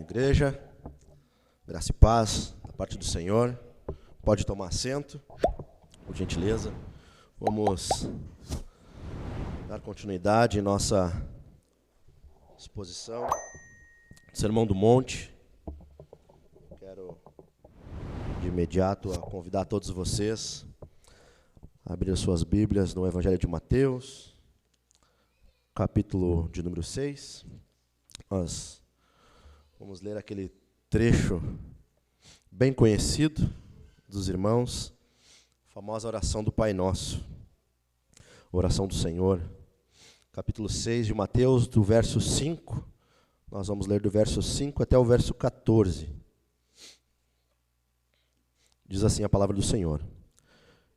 Igreja, graça e paz da parte do Senhor. Pode tomar assento, por gentileza. Vamos dar continuidade em nossa exposição, Sermão do Monte. Quero de imediato convidar todos vocês a abrir as suas Bíblias no Evangelho de Mateus, capítulo de número 6. Nós vamos ler aquele trecho bem conhecido dos irmãos, a famosa oração do Pai Nosso, oração do Senhor, capítulo 6 de Mateus, do verso 5, nós vamos ler do verso 5 até o verso 14. Diz assim a palavra do Senhor: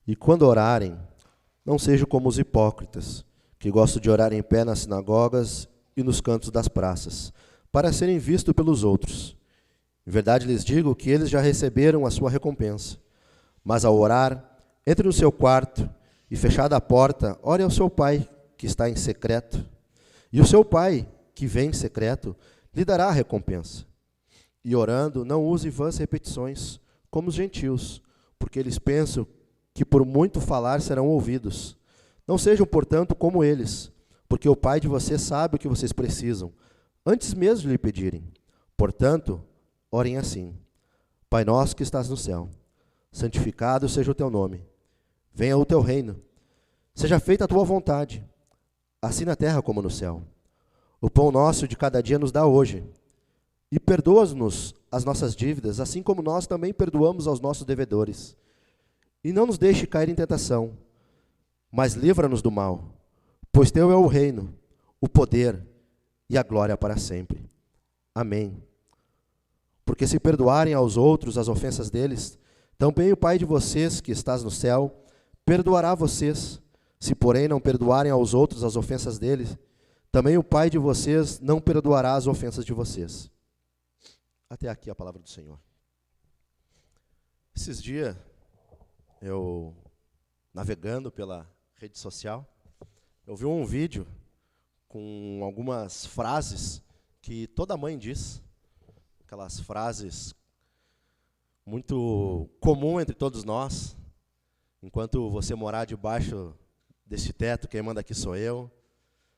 E quando orarem, não sejam como os hipócritas, que gostam de orar em pé nas sinagogas e nos cantos das praças, para serem vistos pelos outros. Em verdade lhes digo que eles já receberam a sua recompensa. Mas ao orar, entre no seu quarto e, fechada a porta, ore ao seu Pai, que está em secreto. E o seu Pai, que vem em secreto, lhe dará a recompensa. E orando, não use vãs repetições, como os gentios, porque eles pensam que por muito falar serão ouvidos. Não sejam, portanto, como eles, porque o Pai de vocês sabe o que vocês precisam, antes mesmo de lhe pedirem. Portanto, orem assim: Pai nosso que estás no céu, santificado seja o teu nome. Venha o teu reino. Seja feita a tua vontade, assim na terra como no céu. O pão nosso de cada dia nos dá hoje. E perdoa-nos as nossas dívidas, assim como nós também perdoamos aos nossos devedores. E não nos deixe cair em tentação, mas livra-nos do mal, pois teu é o reino, o poder e a glória para sempre. Amém. Porque se perdoarem aos outros as ofensas deles, também o Pai de vocês, que estás no céu, perdoará vocês. Se, porém, não perdoarem aos outros as ofensas deles, também o Pai de vocês não perdoará as ofensas de vocês. Até aqui a palavra do Senhor. Esses dias, eu navegando pela rede social, eu vi um vídeo com algumas frases que toda mãe diz, aquelas frases muito comum entre todos nós. Enquanto você morar debaixo deste teto, quem manda aqui sou eu.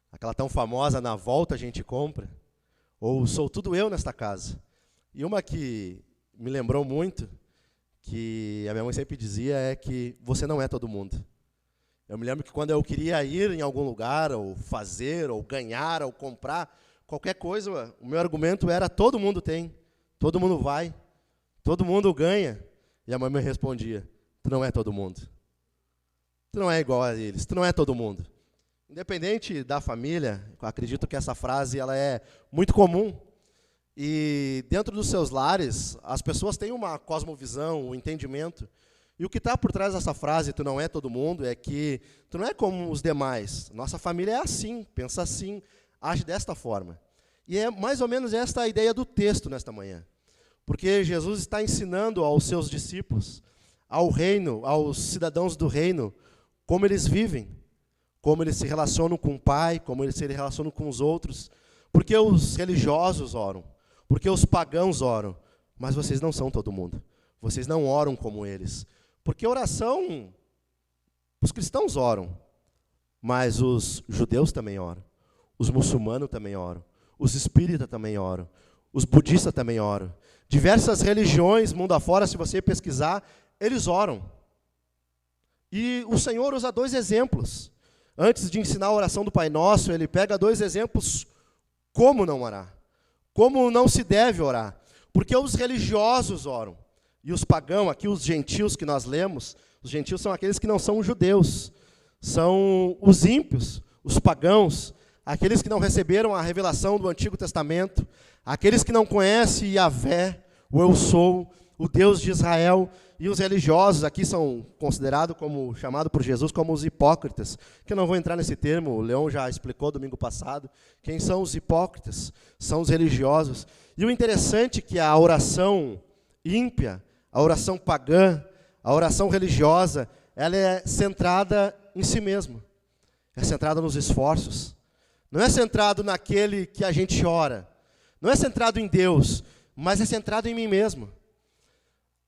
Aquela tão famosa, na volta a gente compra. Ou sou tudo eu nesta casa. E uma que me lembrou muito, que a minha mãe sempre dizia, é que você não é todo mundo. Eu me lembro que quando eu queria ir em algum lugar, ou fazer, ou ganhar, ou comprar, qualquer coisa, o meu argumento era: todo mundo tem, todo mundo vai, todo mundo ganha. E a mãe me respondia: tu não é todo mundo. Tu não é igual a eles, tu não é todo mundo. Independente da família, eu acredito que essa frase ela é muito comum. E dentro dos seus lares, as pessoas têm uma cosmovisão, um entendimento. E o que está por trás dessa frase, tu não é todo mundo, é que tu não é como os demais. Nossa família é assim, pensa assim, age desta forma. E é mais ou menos esta a ideia do texto nesta manhã. Porque Jesus está ensinando aos seus discípulos, ao reino, aos cidadãos do reino, como eles vivem, como eles se relacionam com o Pai, como eles se relacionam com os outros. Porque os religiosos oram, porque os pagãos oram, mas vocês não são todo mundo. Vocês não oram como eles. Porque oração, os cristãos oram, mas os judeus também oram, os muçulmanos também oram, os espíritas também oram, os budistas também oram. Diversas religiões, mundo afora, se você pesquisar, eles oram. E o Senhor usa dois exemplos. Antes de ensinar a oração do Pai Nosso, ele pega dois exemplos como não orar, como não se deve orar. Porque os religiosos oram. E os pagãos, aqui os gentios que nós lemos, os gentios são aqueles que não são judeus, são os ímpios, os pagãos, aqueles que não receberam a revelação do Antigo Testamento, aqueles que não conhecem Yahvé, o Eu Sou, o Deus de Israel. E os religiosos aqui são considerados como, chamado por Jesus como os hipócritas, que eu não vou entrar nesse termo, o Leão já explicou domingo passado. Quem são os hipócritas? São os religiosos. E o interessante é que a oração ímpia, a oração pagã, a oração religiosa, ela é centrada em si mesma. É centrada nos esforços. Não é centrado naquele que a gente ora. Não é centrado em Deus. mas é centrado em mim mesmo.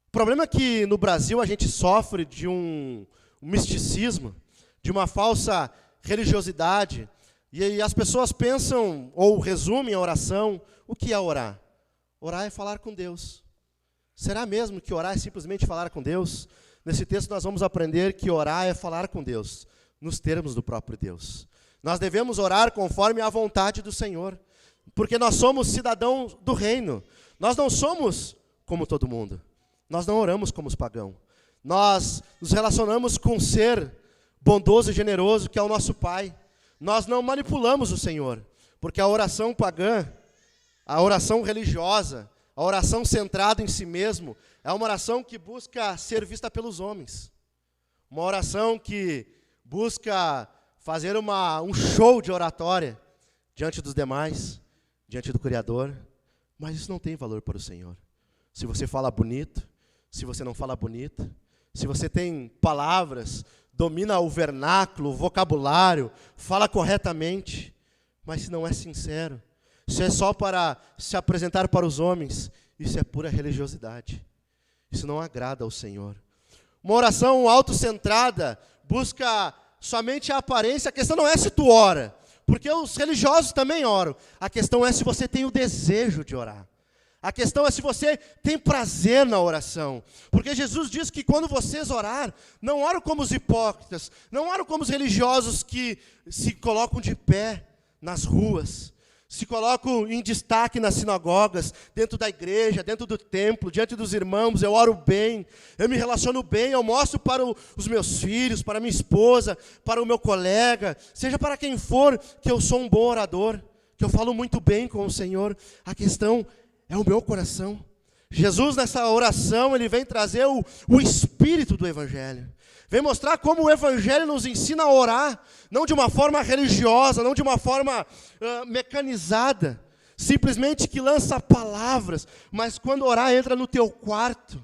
O problema é que no Brasil a gente sofre de um misticismo, de uma falsa religiosidade, e aí as pessoas pensam, ou resumem a oração. O que é orar? Orar é falar com Deus. Será mesmo que orar é simplesmente falar com Deus? Nesse texto nós vamos aprender que orar é falar com Deus, nos termos do próprio Deus. Nós devemos orar conforme a vontade do Senhor, porque nós somos cidadãos do reino. Nós não somos como todo mundo. Nós não oramos como os pagãos. Nós nos relacionamos com um ser bondoso e generoso, que é o nosso Pai. Nós não manipulamos o Senhor, porque a oração pagã, a oração religiosa, a oração centrada em si mesmo, é uma oração que busca ser vista pelos homens. Uma oração que busca fazer um show de oratória diante dos demais, diante do Criador. Mas isso não tem valor para o Senhor. Se você fala bonito, se você não fala bonito, se você tem palavras, domina o vernáculo, o vocabulário, fala corretamente, mas se não é sincero, se é só para se apresentar para os homens, isso é pura religiosidade. Isso não agrada ao Senhor. Uma oração autocentrada busca somente a aparência. A questão não é se tu ora, porque os religiosos também oram. A questão é se você tem o desejo de orar. A questão é se você tem prazer na oração. Porque Jesus diz que quando vocês orar, não oram como os hipócritas, não oram como os religiosos que se colocam de pé nas ruas, se colocam em destaque nas sinagogas, dentro da igreja, dentro do templo, diante dos irmãos. Eu oro bem, eu me relaciono bem, eu mostro para os meus filhos, para minha esposa, para o meu colega, seja para quem for, que eu sou um bom orador, que eu falo muito bem com o Senhor. A questão é o meu coração. Jesus, nessa oração, ele vem trazer o espírito do Evangelho. Vem mostrar como o Evangelho nos ensina a orar, não de uma forma religiosa, não de uma forma mecanizada, simplesmente que lança palavras, mas quando orar, entra no teu quarto,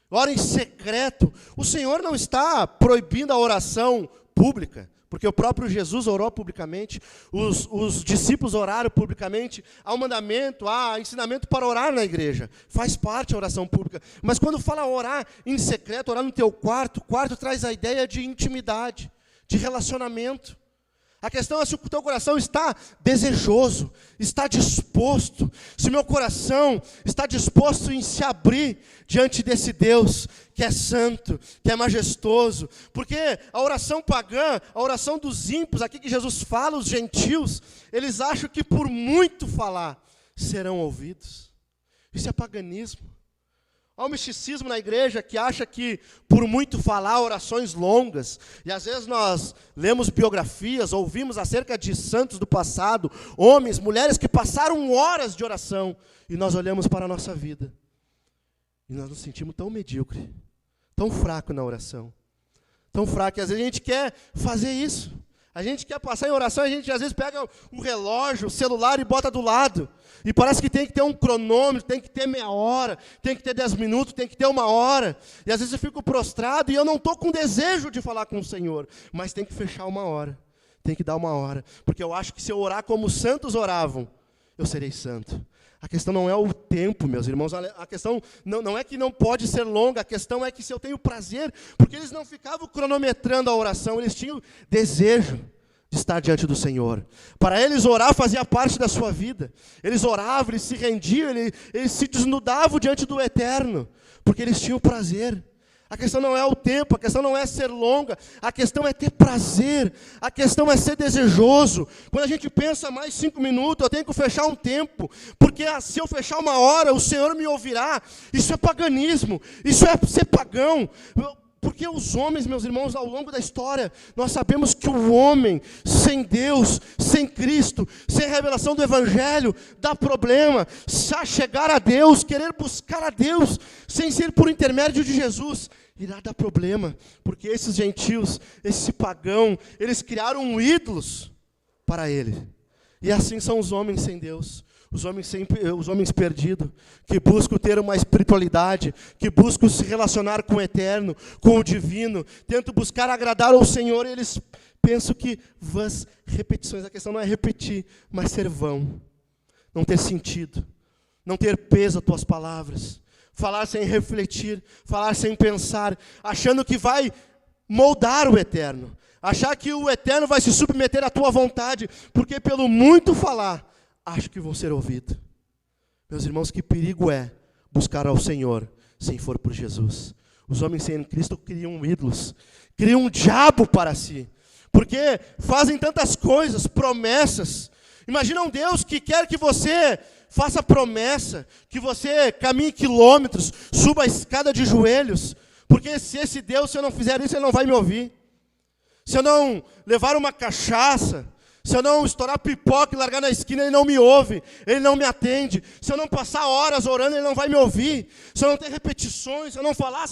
ora em secreto. O Senhor não está proibindo a oração pública, porque o próprio Jesus orou publicamente, os discípulos oraram publicamente. Há um mandamento, há ensinamento para orar na igreja, faz parte da oração pública. Mas quando fala orar em secreto, orar no teu quarto, quarto traz a ideia de intimidade, de relacionamento. A questão é se o teu coração está desejoso, está disposto, se o meu coração está disposto em se abrir diante desse Deus que é santo, que é majestoso. Porque a oração pagã, a oração dos ímpios, aqui que Jesus fala, os gentios, eles acham que por muito falar serão ouvidos. Isso é paganismo. Há um misticismo na igreja que acha que por muito falar, orações longas, e às vezes nós lemos biografias, ouvimos acerca de santos do passado, homens, mulheres que passaram horas de oração, e nós olhamos para a nossa vida, e nós nos sentimos tão medíocre, tão fraco na oração, tão fraco, que às vezes a gente quer fazer isso. A gente quer passar em oração, a gente às vezes pega um relógio, o celular e bota do lado. E parece que tem que ter um cronômetro, tem que ter meia hora, tem que ter 10 minutos, tem que ter 1 hora. E às vezes eu fico prostrado e eu não estou com desejo de falar com o Senhor. Mas tem que fechar 1 hora, tem que dar 1 hora. Porque eu acho que se eu orar como os santos oravam, eu serei santo. A questão não é o tempo, meus irmãos, a questão não é que não pode ser longa, a questão é que se eu tenho prazer, porque eles não ficavam cronometrando a oração, eles tinham desejo de estar diante do Senhor. Para eles orar fazia parte da sua vida, eles oravam, eles se rendiam, eles se desnudavam diante do Eterno, porque eles tinham prazer. A questão não é o tempo, a questão não é ser longa, a questão é ter prazer, a questão é ser desejoso. Quando a gente pensa mais 5 minutos, eu tenho que fechar um tempo, porque se eu fechar 1 hora, o Senhor me ouvirá. Isso é paganismo, isso é ser pagão. Porque os homens, meus irmãos, ao longo da história, nós sabemos que o homem, sem Deus, sem Cristo, sem revelação do Evangelho, dá problema. Se chegar a Deus, querer buscar a Deus, sem ser por intermédio de Jesus, irá dar problema. Porque esses gentios, esse pagão, eles criaram ídolos para ele. E assim são os homens sem Deus. Os homens perdidos, que buscam ter uma espiritualidade, que buscam se relacionar com o eterno, com o divino, tentam buscar agradar ao Senhor, e eles pensam que vãs repetições. A questão não é repetir, mas ser vão, não ter sentido. não ter peso as tuas palavras, falar sem refletir, falar sem pensar, achando que vai moldar o eterno, achar que o eterno vai se submeter à tua vontade, porque pelo muito falar, acho que vão ser ouvidos. Meus irmãos, que perigo é buscar ao Senhor sem for por Jesus. Os homens sem Cristo criam ídolos, criam um diabo para si, porque fazem tantas coisas, promessas. Imagina um Deus que quer que você faça promessa, que você caminhe quilômetros, suba a escada de joelhos, porque se esse Deus, se eu não fizer isso, Ele não vai me ouvir. Se eu não levar uma cachaça, se eu não estourar pipoca e largar na esquina, Ele não me ouve, Ele não me atende. Se eu não passar horas orando, Ele não vai me ouvir. Se eu não ter repetições, se eu não falar,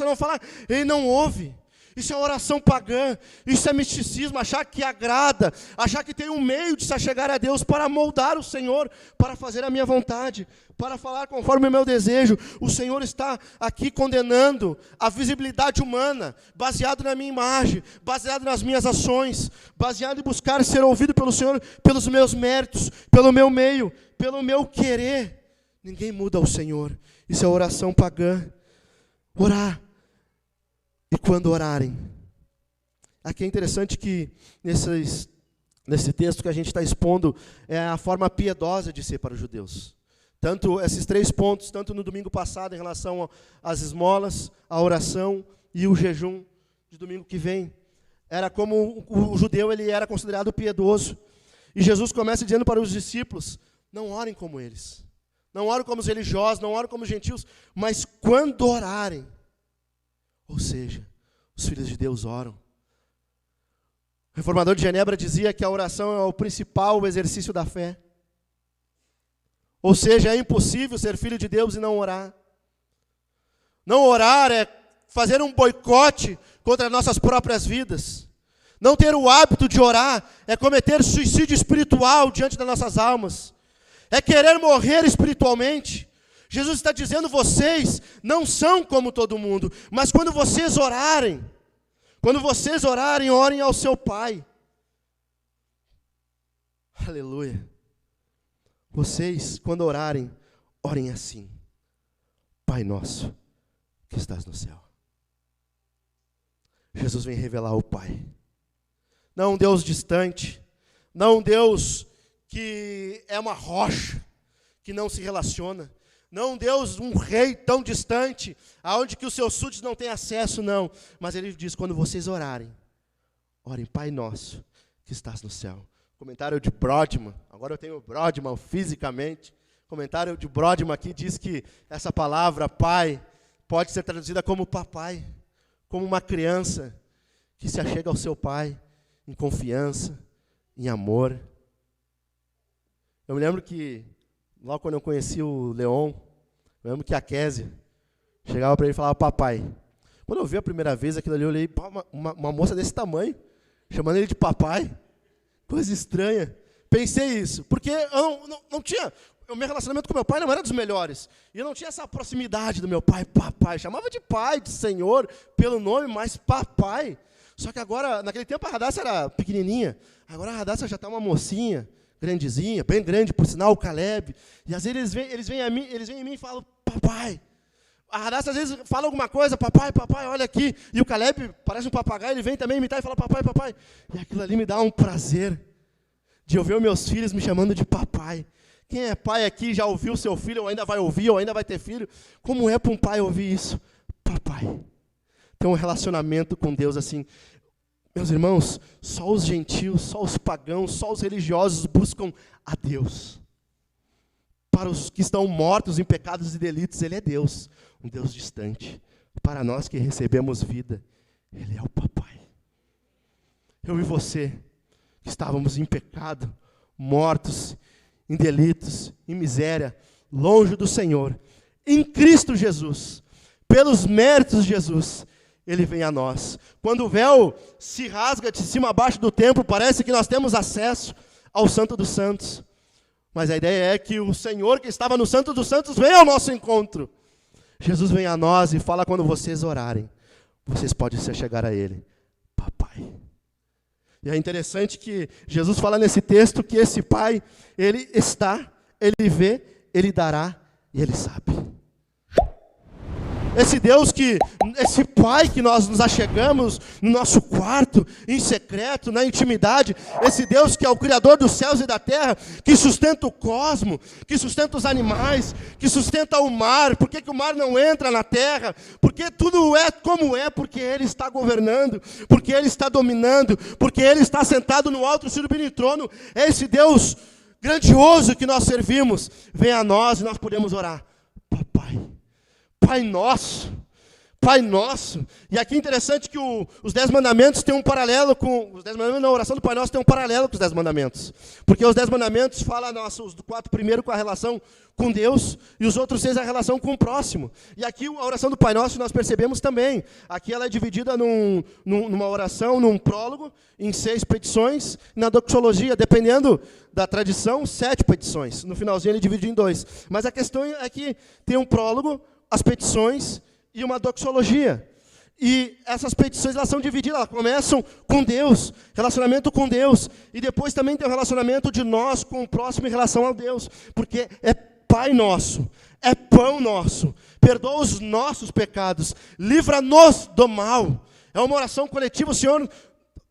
Ele não ouve. Isso é oração pagã, isso é misticismo, achar que agrada, achar que tem um meio de se achegar a Deus para moldar o Senhor, para fazer a minha vontade, para falar conforme o meu desejo. O Senhor está aqui condenando a visibilidade humana, baseado na minha imagem, baseado nas minhas ações, baseado em buscar ser ouvido pelo Senhor, pelos meus méritos, pelo meu meio, pelo meu querer. Ninguém muda o Senhor, isso é oração pagã. Orar. E quando orarem, aqui é interessante que nesse texto que a gente está expondo, é a forma piedosa de ser para os judeus. Tanto esses 3 pontos, tanto no domingo passado em relação às esmolas, a oração e o jejum de domingo que vem. Era como o judeu ele era considerado piedoso. E Jesus começa dizendo para os discípulos, não orem como eles. Não orem como os religiosos, não orem como os gentios, mas quando orarem, ou seja, os filhos de Deus oram. O reformador de Genebra dizia que a oração é o principal exercício da fé. Ou seja, é impossível ser filho de Deus e não orar. Não orar é fazer um boicote contra nossas próprias vidas. Não ter o hábito de orar é cometer suicídio espiritual diante das nossas almas. É querer morrer espiritualmente. Jesus está dizendo, vocês não são como todo mundo, mas quando vocês orarem, orem ao seu Pai. Aleluia. Vocês, quando orarem, orem assim. Pai nosso, que estás no céu. Jesus vem revelar o Pai. Não um Deus distante, não um Deus que é uma rocha, que não se relaciona. Não Deus, um rei tão distante, aonde que os seus súditos não têm acesso, não. Mas ele diz, quando vocês orarem, orem, Pai nosso, que estás no céu. Comentário de Brodmann, agora eu tenho Brodmann fisicamente. Comentário de Brodmann aqui diz que essa palavra, Pai, pode ser traduzida como papai, como uma criança que se achega ao seu pai, em confiança, em amor. Eu me lembro que, logo quando eu conheci o Leon, eu lembro que a Kézia chegava para ele e falava, papai. Quando eu vi a primeira vez aquilo ali, eu olhei, uma moça desse tamanho, chamando ele de papai. Coisa estranha. Pensei isso, porque eu não tinha... O meu relacionamento com meu pai não era dos melhores. E eu não tinha essa proximidade do meu pai, papai. Chamava de pai, de senhor, pelo nome, mas papai. Só que agora, naquele tempo a Radassa era pequenininha. Agora a Radassa já está uma mocinha, grandezinha, bem grande, por sinal, o Caleb. E às vezes eles vêm em mim e falam, papai. A Radassa às vezes fala alguma coisa, papai, olha aqui. E o Caleb parece um papagaio, ele vem também imitar e fala, papai. E aquilo ali me dá um prazer de eu ver os meus filhos me chamando de papai. Quem é pai aqui já ouviu seu filho, ou ainda vai ouvir, ou ainda vai ter filho? Como é para um pai ouvir isso? Papai. Tem um relacionamento com Deus assim. Meus irmãos, só os gentios, só os pagãos, só os religiosos buscam a Deus. Para os que estão mortos em pecados e delitos, Ele é Deus, um Deus distante. Para nós que recebemos vida, Ele é o papai. Eu e você, que estávamos em pecado, mortos, em delitos, em miséria, longe do Senhor, em Cristo Jesus, pelos méritos de Jesus, Ele vem a nós. Quando o véu se rasga de cima a baixo do templo, parece que nós temos acesso ao Santo dos Santos. Mas a ideia é que o Senhor que estava no Santo dos Santos vem ao nosso encontro. Jesus vem a nós e fala, quando vocês orarem, vocês podem se chegar a Ele, papai. E é interessante que Jesus fala nesse texto que esse Pai, Ele está, Ele vê, Ele dará, e Ele sabe. Esse Pai que nós nos achegamos no nosso quarto, em secreto, na intimidade, esse Deus que é o Criador dos céus e da terra, que sustenta o cosmo, que sustenta os animais, que sustenta o mar. Por que o mar não entra na terra? Porque tudo é como é, porque Ele está governando, porque Ele está dominando, porque Ele está sentado no alto sublime trono. É esse Deus grandioso que nós servimos. Vem a nós e nós podemos orar. Papai, Pai nosso, Pai nosso. E aqui é interessante que os 10 mandamentos têm um paralelo com... Os 10 mandamentos na oração do Pai Nosso tem um paralelo com os 10 mandamentos. Porque os 10 mandamentos falam, os 4 primeiros com a relação com Deus, e os outros 6 a relação com o próximo. E aqui a oração do Pai Nosso nós percebemos também. Aqui ela é dividida numa oração, num prólogo, em 6 petições, na doxologia, dependendo da tradição, 7 petições. No finalzinho ele divide em 2. Mas a questão é que tem um prólogo, as petições e uma doxologia. E essas petições elas são divididas, elas começam com Deus, relacionamento com Deus, e depois também tem o relacionamento de nós com o próximo em relação a Deus, porque é Pai nosso, é pão nosso, perdoa os nossos pecados, livra-nos do mal. É uma oração coletiva. O Senhor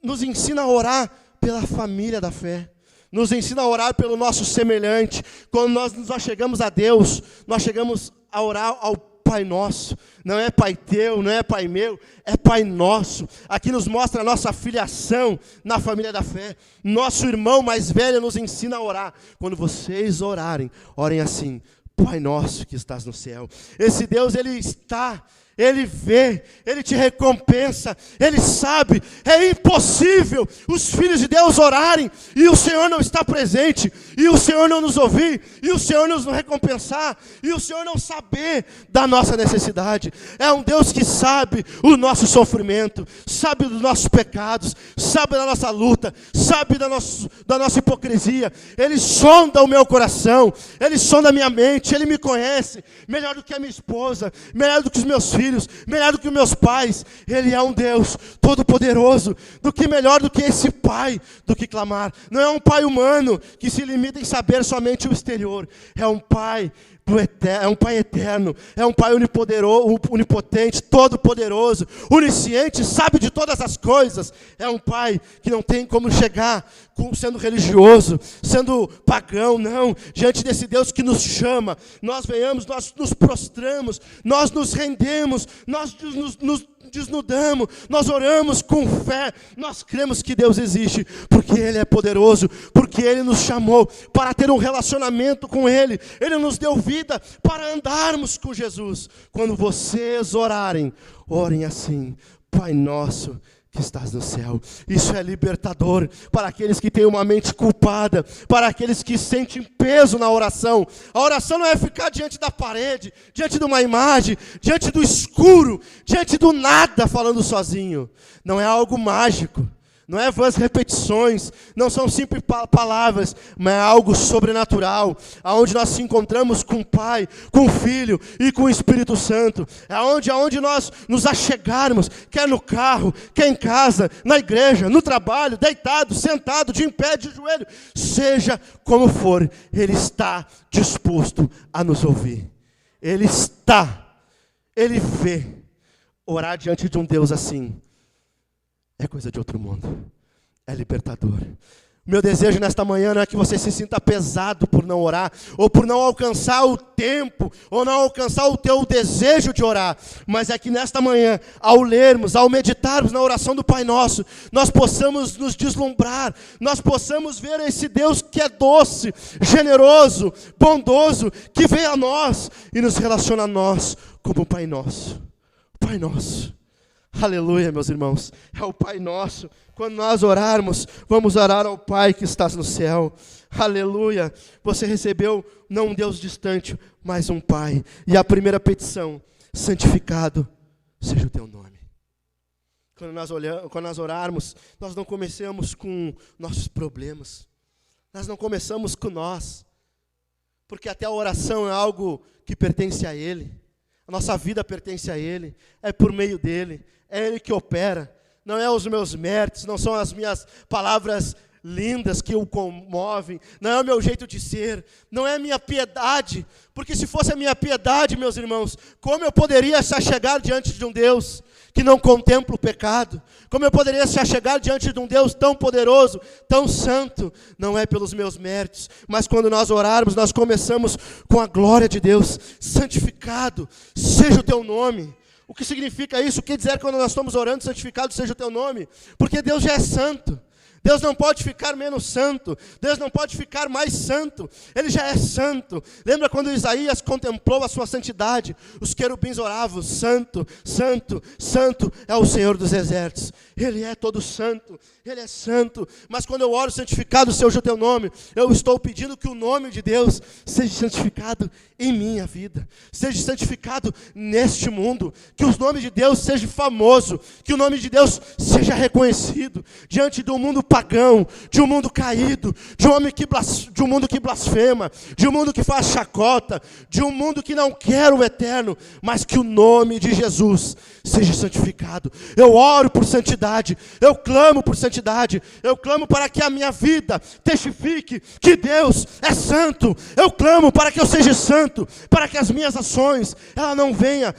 nos ensina a orar pela família da fé, nos ensina a orar pelo nosso semelhante. Quando nós nos achegamos a Deus, nós chegamos a orar ao Pai nosso. Não é Pai teu, não é Pai meu, é Pai nosso. Aqui nos mostra a nossa filiação na família da fé. Nosso irmão mais velho nos ensina a orar. Quando vocês orarem, orem assim: Pai nosso que estás no céu. Esse Deus, Ele está... Ele vê, Ele te recompensa, Ele sabe. É impossível os filhos de Deus orarem e o Senhor não estar presente, e o Senhor não nos ouvir, e o Senhor não nos recompensar, e o Senhor não saber da nossa necessidade. É um Deus que sabe o nosso sofrimento, sabe dos nossos pecados, sabe da nossa luta, sabe da nossa hipocrisia. Ele sonda o meu coração, Ele sonda a minha mente, Ele me conhece melhor do que a minha esposa, melhor do que os meus filhos, melhor do que os meus pais. Ele é um Deus todo-poderoso, melhor do que esse pai, do que clamar. Não é um pai humano que se limita em saber somente o exterior. É um pai eterno, é um pai onipotente, todo-poderoso, onisciente, sabe de todas as coisas. É um pai que não tem como chegar sendo religioso, sendo pagão, não. Diante desse Deus que nos chama, nós venhamos, nós nos prostramos, nós nos rendemos, nós nos desnudamos, nós oramos com fé, nós cremos que Deus existe, porque Ele é poderoso, porque Ele nos chamou para ter um relacionamento com Ele, Ele nos deu vida para andarmos com Jesus. Quando vocês orarem, orem assim: Pai nosso que estás no céu. Isso é libertador para aqueles que têm uma mente culpada, para aqueles que sentem peso na oração. A oração não é ficar diante da parede, diante de uma imagem, diante do escuro, diante do nada, falando sozinho. Não é algo mágico, não é vãs repetições, não são simples palavras, mas é algo sobrenatural, aonde nós nos encontramos com o Pai, com o Filho e com o Espírito Santo. É aonde nós nos achegarmos, quer no carro, quer em casa, na igreja, no trabalho, deitado, sentado, de em pé, de joelho, seja como for, Ele está disposto a nos ouvir. Ele vê. Orar diante de um Deus assim é coisa de outro mundo, é libertador. Meu desejo nesta manhã não é que você se sinta pesado por não orar, ou por não alcançar o tempo, ou não alcançar o teu desejo de orar, mas é que nesta manhã, ao lermos, ao meditarmos na oração do Pai Nosso, nós possamos nos deslumbrar, nós possamos ver esse Deus que é doce, generoso, bondoso, que vem a nós e nos relaciona a nós como o Pai Nosso. Pai Nosso. Aleluia, meus irmãos, é o Pai Nosso. Quando nós orarmos, vamos orar ao Pai que estás no céu. Aleluia, você recebeu não um Deus distante, mas um Pai. E a primeira petição: santificado seja o teu nome. Quando nós orarmos, nós não começamos com nossos problemas, nós não começamos com nós, porque até a oração é algo que pertence a Ele. A nossa vida pertence a Ele, é por meio dEle, é Ele que opera, não é os meus méritos, não são as minhas palavras lindas que o comovem, não é o meu jeito de ser, não é a minha piedade, porque se fosse a minha piedade, meus irmãos, como eu poderia se achegar diante de um Deus que não contempla o pecado? Como eu poderia se achegar diante de um Deus tão poderoso, tão santo? Não é pelos meus méritos, mas quando nós orarmos, nós começamos com a glória de Deus. Santificado seja o teu nome. O que significa isso? O que dizer quando nós estamos orando, santificado seja o teu nome? Porque Deus já é santo. Deus não pode ficar menos santo, Deus não pode ficar mais santo, Ele já é santo. Lembra quando Isaías contemplou a sua santidade? Os querubins oravam: santo, santo, santo é o Senhor dos exércitos. Ele é todo santo, Ele é santo. Mas quando eu oro, santificado seja o teu nome, eu estou pedindo que o nome de Deus seja santificado em minha vida, seja santificado neste mundo, que o nome de Deus seja famoso, que o nome de Deus seja reconhecido diante do mundo pagão, de um mundo caído, de um mundo que blasfema, de um mundo que faz chacota, de um mundo que não quer o eterno, mas que o nome de Jesus seja santificado. Eu oro por santidade, eu clamo por santidade, eu clamo para que a minha vida testifique que Deus é santo, eu clamo para que eu seja santo, para que as minhas ações, ela não venha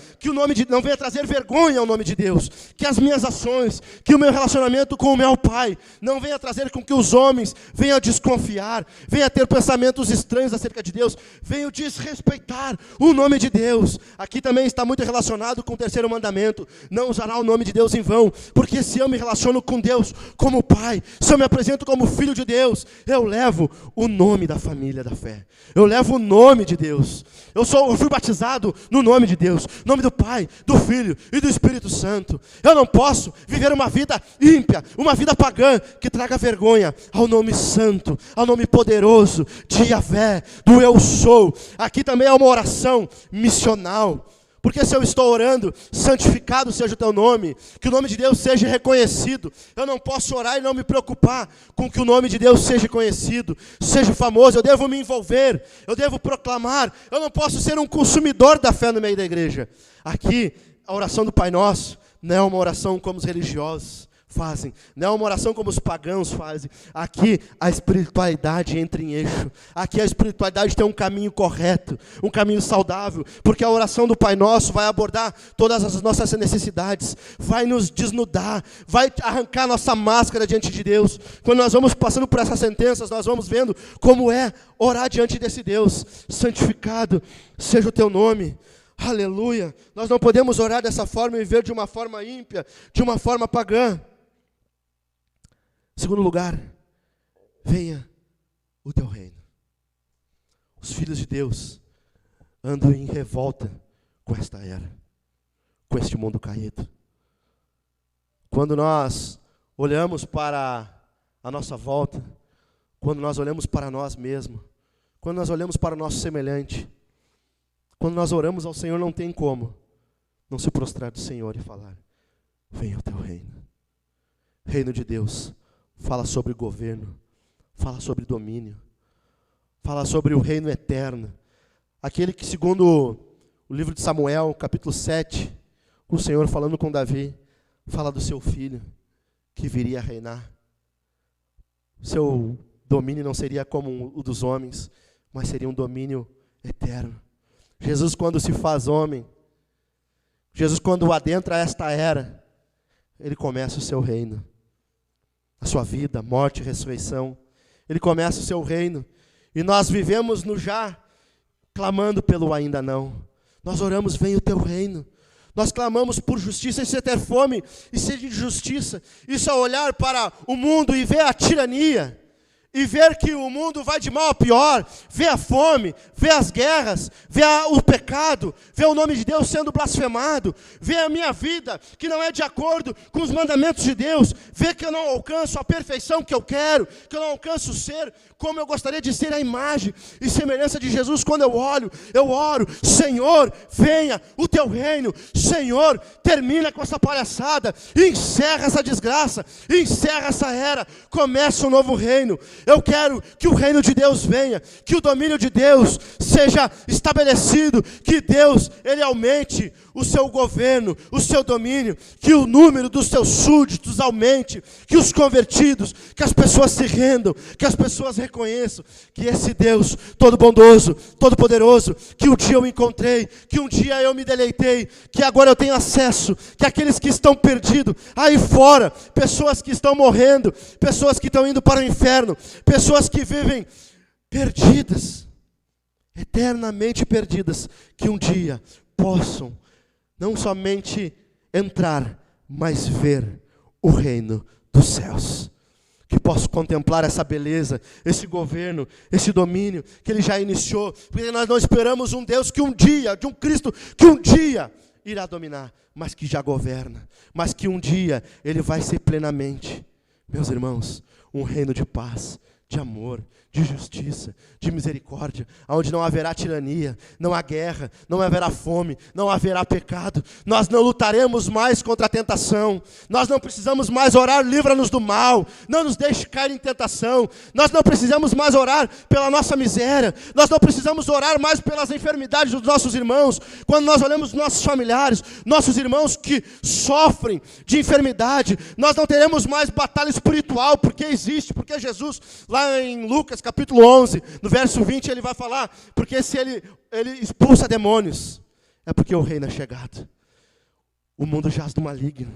trazer vergonha ao nome de Deus, que as minhas ações, que o meu relacionamento com o meu Pai, não venha trazer com que os homens venham desconfiar, venham ter pensamentos estranhos acerca de Deus, venham desrespeitar o nome de Deus. Aqui também está muito relacionado com o terceiro mandamento: não usará o nome de Deus em vão, porque se eu me relaciono com Deus como Pai, se eu me apresento como filho de Deus, eu levo o nome da família da fé, eu levo o nome de Deus. Eu fui batizado no nome de Deus, nome do Pai, do Filho e do Espírito Santo. Eu não posso viver uma vida ímpia, uma vida pagã, que traga vergonha ao nome santo, ao nome poderoso de Yahvé, do eu sou. Aqui também é uma oração missional, porque se eu estou orando: santificado seja o teu nome, que o nome de Deus seja reconhecido, eu não posso orar e não me preocupar com que o nome de Deus seja conhecido, seja famoso. Eu devo me envolver, eu devo proclamar, eu não posso ser um consumidor da fé no meio da igreja. Aqui, a oração do Pai Nosso não é uma oração como os religiosos fazem, não é uma oração como os pagãos fazem. Aqui a espiritualidade entra em eixo, aqui a espiritualidade tem um caminho correto, um caminho saudável, porque a oração do Pai Nosso vai abordar todas as nossas necessidades, vai nos desnudar, vai arrancar nossa máscara diante de Deus. Quando nós vamos passando por essas sentenças, nós vamos vendo como é orar diante desse Deus. Santificado seja o teu nome. Aleluia. Nós não podemos orar dessa forma e viver de uma forma ímpia, de uma forma pagã. Segundo lugar, venha o teu reino. Os filhos de Deus andam em revolta com esta era, com este mundo caído. Quando nós olhamos para a nossa volta, quando nós olhamos para nós mesmos, quando nós olhamos para o nosso semelhante, quando nós oramos ao Senhor, não tem como não se prostrar do Senhor e falar: venha o teu reino. Reino de Deus fala sobre governo, fala sobre domínio, fala sobre o reino eterno. Aquele que, segundo o livro de Samuel, capítulo 7, o Senhor falando com Davi, fala do seu filho que viria a reinar. Seu domínio não seria como o dos homens, mas seria um domínio eterno. Jesus, quando se faz homem, Jesus, quando adentra esta era, Ele começa o seu reino. A sua vida, morte e ressurreição. Ele começa o seu reino. E nós vivemos no já, clamando pelo ainda não. Nós oramos: venha o teu reino. Nós clamamos por justiça. Isso é ter fome e sede de justiça. Isso é olhar para o mundo e ver a tirania, e ver que o mundo vai de mal a pior, ver a fome, ver as guerras, ver o pecado, ver o nome de Deus sendo blasfemado, ver a minha vida que não é de acordo com os mandamentos de Deus, ver que eu não alcanço a perfeição que eu quero, que eu não alcanço ser como eu gostaria de ser, a imagem e semelhança de Jesus. Quando eu oro: Senhor, venha o teu reino. Senhor, termina com essa palhaçada, encerra essa desgraça, encerra essa era, começa um novo reino. Eu quero que o reino de Deus venha, que o domínio de Deus seja estabelecido, que Deus, Ele aumente o seu governo, o seu domínio, que o número dos seus súditos aumente, que os convertidos, que as pessoas se rendam, que as pessoas reconheçam que esse Deus todo bondoso, todo poderoso, que um dia eu encontrei, que um dia eu me deleitei, que agora eu tenho acesso, que aqueles que estão perdidos aí fora, pessoas que estão morrendo, pessoas que estão indo para o inferno, pessoas que vivem perdidas, eternamente perdidas, que um dia possam não somente entrar, mas ver o reino dos céus. Que posso contemplar essa beleza, esse governo, esse domínio que Ele já iniciou. Porque nós não esperamos um Deus que um dia, de um Cristo que um dia irá dominar, mas que já governa. Mas que um dia Ele vai ser plenamente, meus irmãos, um reino de paz, de amor, de justiça, de misericórdia, onde não haverá tirania, não há guerra, não haverá fome, não haverá pecado. Nós não lutaremos mais contra a tentação. Nós não precisamos mais orar, livra-nos do mal, não nos deixe cair em tentação. Nós não precisamos mais orar pela nossa miséria. Nós não precisamos orar mais pelas enfermidades dos nossos irmãos. Quando nós olhamos nossos familiares, nossos irmãos que sofrem de enfermidade, nós não teremos mais batalha espiritual, porque existe, porque Jesus, lá em Lucas capítulo 11, no verso 20, ele vai falar, porque se ele expulsa demônios, é porque o reino é chegado. O mundo jaz do maligno.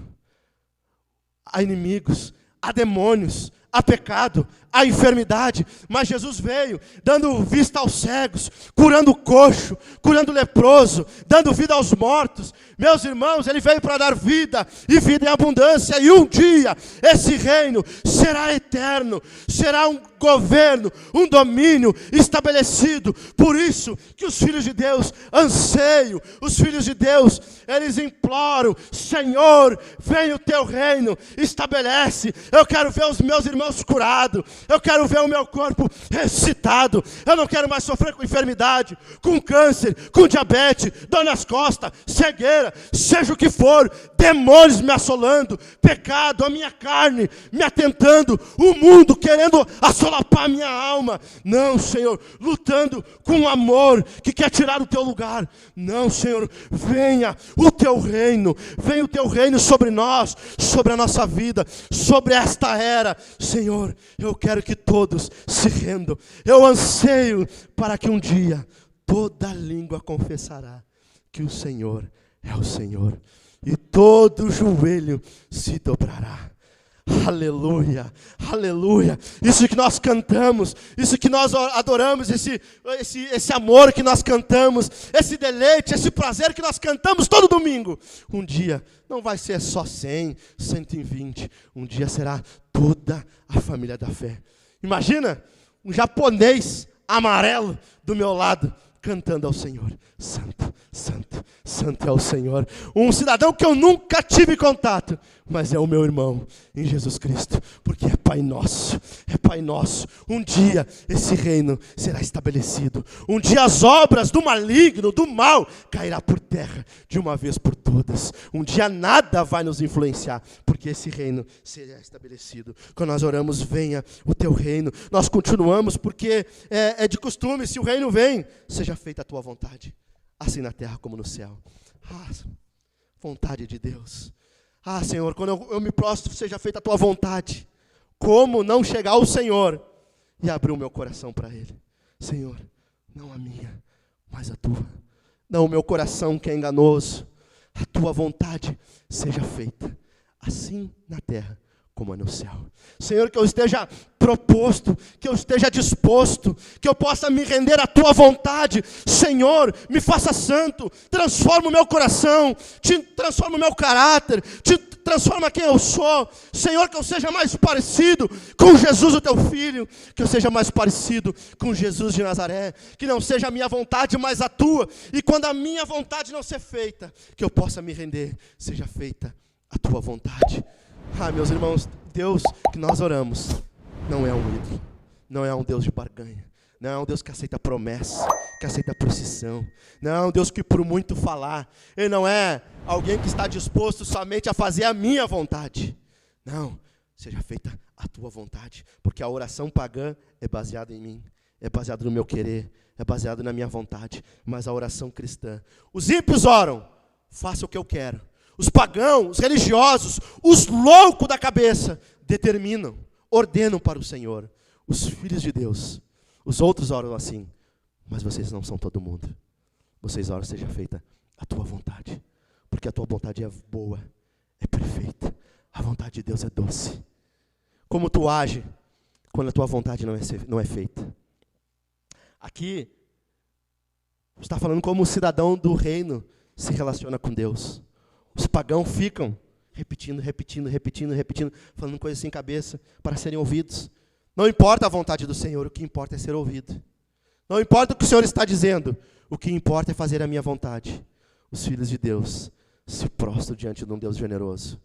Há inimigos, há demônios, há pecado, há enfermidade, mas Jesus veio dando vista aos cegos, curando o coxo, curando o leproso, dando vida aos mortos. Meus irmãos, Ele veio para dar vida, e vida em abundância, e um dia esse reino será eterno, será um governo, um domínio estabelecido. Por isso que os filhos de Deus anseiam, os filhos de Deus, eles imploram: Senhor, vem o teu reino, estabelece. Eu quero ver os meus irmãos curados, eu quero ver o meu corpo ressuscitado, eu não quero mais sofrer com enfermidade, com câncer, com diabetes, dor nas costas, cegueira, seja o que for, demônios me assolando, pecado, a minha carne me atentando, o mundo querendo assolapar a minha alma. Não, Senhor, lutando com amor que quer tirar o teu lugar. Não, Senhor, venha o teu reino, venha o teu reino sobre nós, sobre a nossa vida, sobre esta era. Senhor, eu quero que todos se rendam. Eu anseio para que um dia toda língua confessará que o Senhor é o Senhor, e todo joelho se dobrará. Aleluia, aleluia. Isso que nós cantamos, isso que nós adoramos, esse amor que nós cantamos, esse deleite, esse prazer que nós cantamos todo domingo, um dia não vai ser só 100, 120, um dia será toda a família da fé. Imagina um japonês amarelo do meu lado, cantando ao Senhor: Santo, Santo, Santo é o Senhor. Um cidadão que eu nunca tive contato, mas é o meu irmão em Jesus Cristo, porque é Pai nosso, é Pai nosso. Um dia esse reino será estabelecido. Um dia as obras do maligno, do mal, cairá por terra de uma vez por todas. Um dia nada vai nos influenciar, porque esse reino será estabelecido. Quando nós oramos: venha o teu reino, nós continuamos, porque é de costume: se o reino vem, seja feita a tua vontade, assim na terra como no céu. Vontade de Deus. Senhor, quando eu me prostro, seja feita a tua vontade. Como não chegar ao Senhor e abrir o meu coração para Ele? Senhor, não a minha, mas a tua. Não o meu coração que é enganoso. A tua vontade seja feita, assim na terra como é no céu. Senhor, que eu esteja proposto, que eu esteja disposto, que eu possa me render à tua vontade. Senhor, me faça santo, transforma o meu coração, transforma o meu caráter, transforma quem eu sou. Senhor, que eu seja mais parecido com Jesus, o teu Filho, que eu seja mais parecido com Jesus de Nazaré, que não seja a minha vontade, mas a tua, e quando a minha vontade não ser feita, que eu possa me render, seja feita a tua vontade. Meus irmãos, Deus que nós oramos não é um ídolo, não é um Deus de barganha, não é um Deus que aceita promessa, que aceita procissão, não é um Deus que por muito falar, Ele não é alguém que está disposto somente a fazer a minha vontade. Não, seja feita a tua vontade. Porque a oração pagã é baseada em mim, é baseada no meu querer, é baseada na minha vontade. Mas a oração cristã, os ímpios oram, faça o que eu quero. Os pagãos, os religiosos, os loucos da cabeça, determinam, ordenam para o Senhor. Os filhos de Deus, os outros oram assim, mas vocês não são todo mundo. Vocês oram, seja feita a tua vontade, porque a tua vontade é boa, é perfeita. A vontade de Deus é doce. Como tu age quando a tua vontade não é feita? Aqui, está falando como o cidadão do reino se relaciona com Deus. Os pagãos ficam repetindo, falando coisas sem cabeça para serem ouvidos. Não importa a vontade do Senhor, o que importa é ser ouvido. Não importa o que o Senhor está dizendo, o que importa é fazer a minha vontade. Os filhos de Deus se prostram diante de um Deus generoso.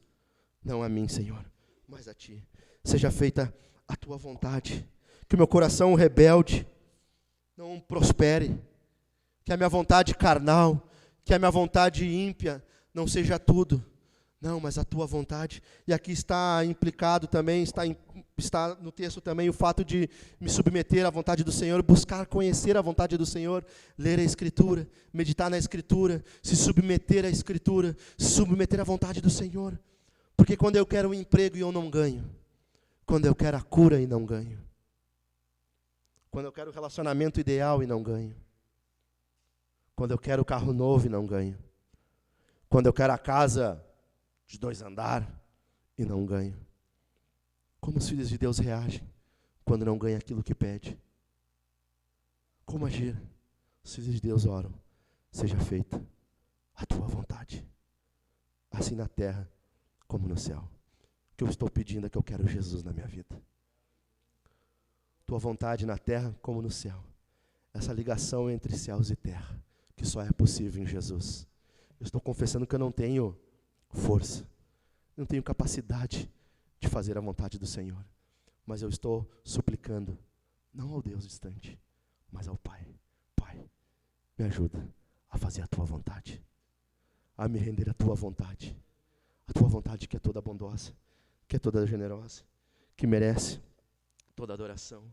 Não a mim, Senhor, mas a Ti. Seja feita a Tua vontade. Que o meu coração rebelde não prospere. Que a minha vontade carnal, que a minha vontade ímpia não seja tudo. Não, mas a Tua vontade. E aqui está implicado também, está no texto também o fato de me submeter à vontade do Senhor, buscar conhecer a vontade do Senhor, ler a Escritura, meditar na Escritura, se submeter à Escritura, se submeter à vontade do Senhor. Porque quando eu quero um emprego e eu não ganho, quando eu quero a cura e não ganho, quando eu quero o relacionamento ideal e não ganho, quando eu quero o carro novo e não ganho, quando eu quero a casa de 2 andares e não ganho. Como os filhos de Deus reagem quando não ganham aquilo que pede? Como agir? Os filhos de Deus oram, seja feita a tua vontade, assim na terra como no céu. O que eu estou pedindo é que eu quero Jesus na minha vida. Tua vontade na terra como no céu. Essa ligação entre céus e terra, que só é possível em Jesus. Eu estou confessando que eu não tenho força, não tenho capacidade de fazer a vontade do Senhor, mas eu estou suplicando, não ao Deus distante, mas ao Pai. Pai, me ajuda a fazer a Tua vontade, a me render à Tua vontade, a Tua vontade que é toda bondosa, que é toda generosa, que merece toda adoração.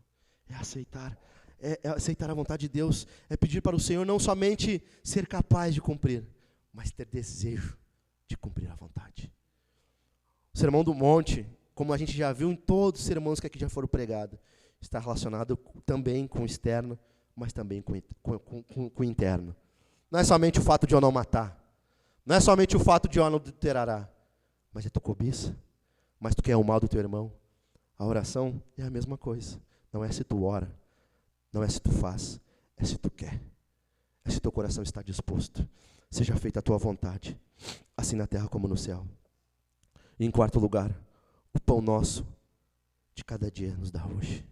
É aceitar a vontade de Deus, é pedir para o Senhor não somente ser capaz de cumprir, mas ter desejo de cumprir a vontade. O Sermão do Monte, como a gente já viu em todos os sermões que aqui já foram pregados, está relacionado também com o externo, mas também com o interno. Não é somente o fato de eu não matar, não é somente o fato de eu não adulterar, mas é tu cobiça, mas tu quer o mal do teu irmão. A oração é a mesma coisa. Não é se tu ora, não é se tu faz, é se tu quer, é se teu coração está disposto. Seja feita a tua vontade, assim na terra como no céu. E em quarto lugar, o pão nosso de cada dia nos dá hoje.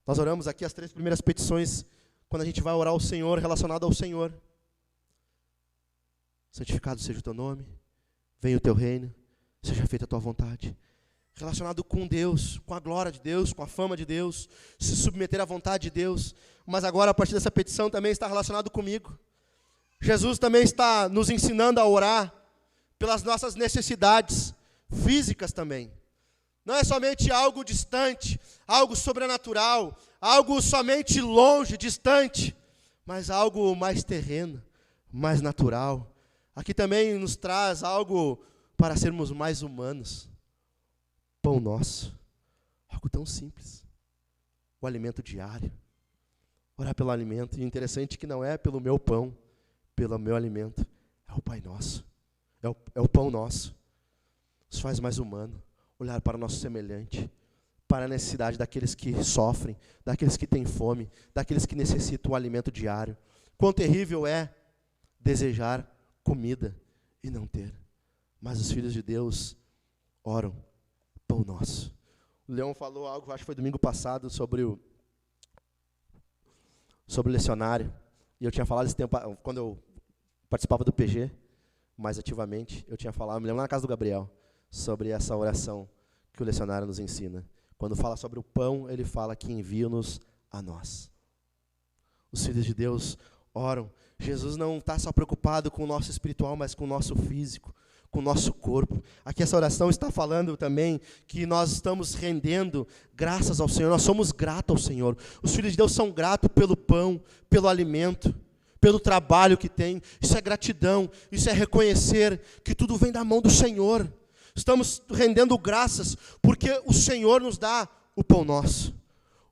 Nós oramos aqui as 3 primeiras petições, quando a gente vai orar ao Senhor, relacionado ao Senhor. Santificado seja o teu nome, venha o teu reino, seja feita a tua vontade. Relacionado com Deus, com a glória de Deus, com a fama de Deus, se submeter à vontade de Deus. Mas agora, a partir dessa petição, também está relacionado comigo. Jesus também está nos ensinando a orar pelas nossas necessidades físicas também. Não é somente algo distante, algo sobrenatural, algo somente longe, distante, mas algo mais terreno, mais natural. Aqui também nos traz algo para sermos mais humanos. Pão nosso, algo tão simples. O alimento diário. Orar pelo alimento. E interessante que não é pelo meu pão, pelo meu alimento, é o Pai Nosso, é o pão nosso. Nos faz mais humano, olhar para o nosso semelhante, para a necessidade daqueles que sofrem, daqueles que têm fome, daqueles que necessitam o alimento diário. Quão terrível é desejar comida e não ter. Mas os filhos de Deus oram, pão nosso. O Leão falou algo, acho que foi domingo passado, sobre o lecionário. E eu tinha falado esse tempo, quando eu participava do PG, mais ativamente, eu tinha falado, me lembro lá na casa do Gabriel, sobre essa oração que o lecionário nos ensina. Quando fala sobre o pão, ele fala que envia-nos a nós. Os filhos de Deus oram. Jesus não está só preocupado com o nosso espiritual, mas com o nosso físico, com o nosso corpo. Aqui essa oração está falando também que nós estamos rendendo graças ao Senhor, nós somos gratos ao Senhor. Os filhos de Deus são gratos pelo pão, pelo alimento, pelo trabalho que tem. Isso é gratidão, isso é reconhecer que tudo vem da mão do Senhor. Estamos rendendo graças porque o Senhor nos dá o pão nosso.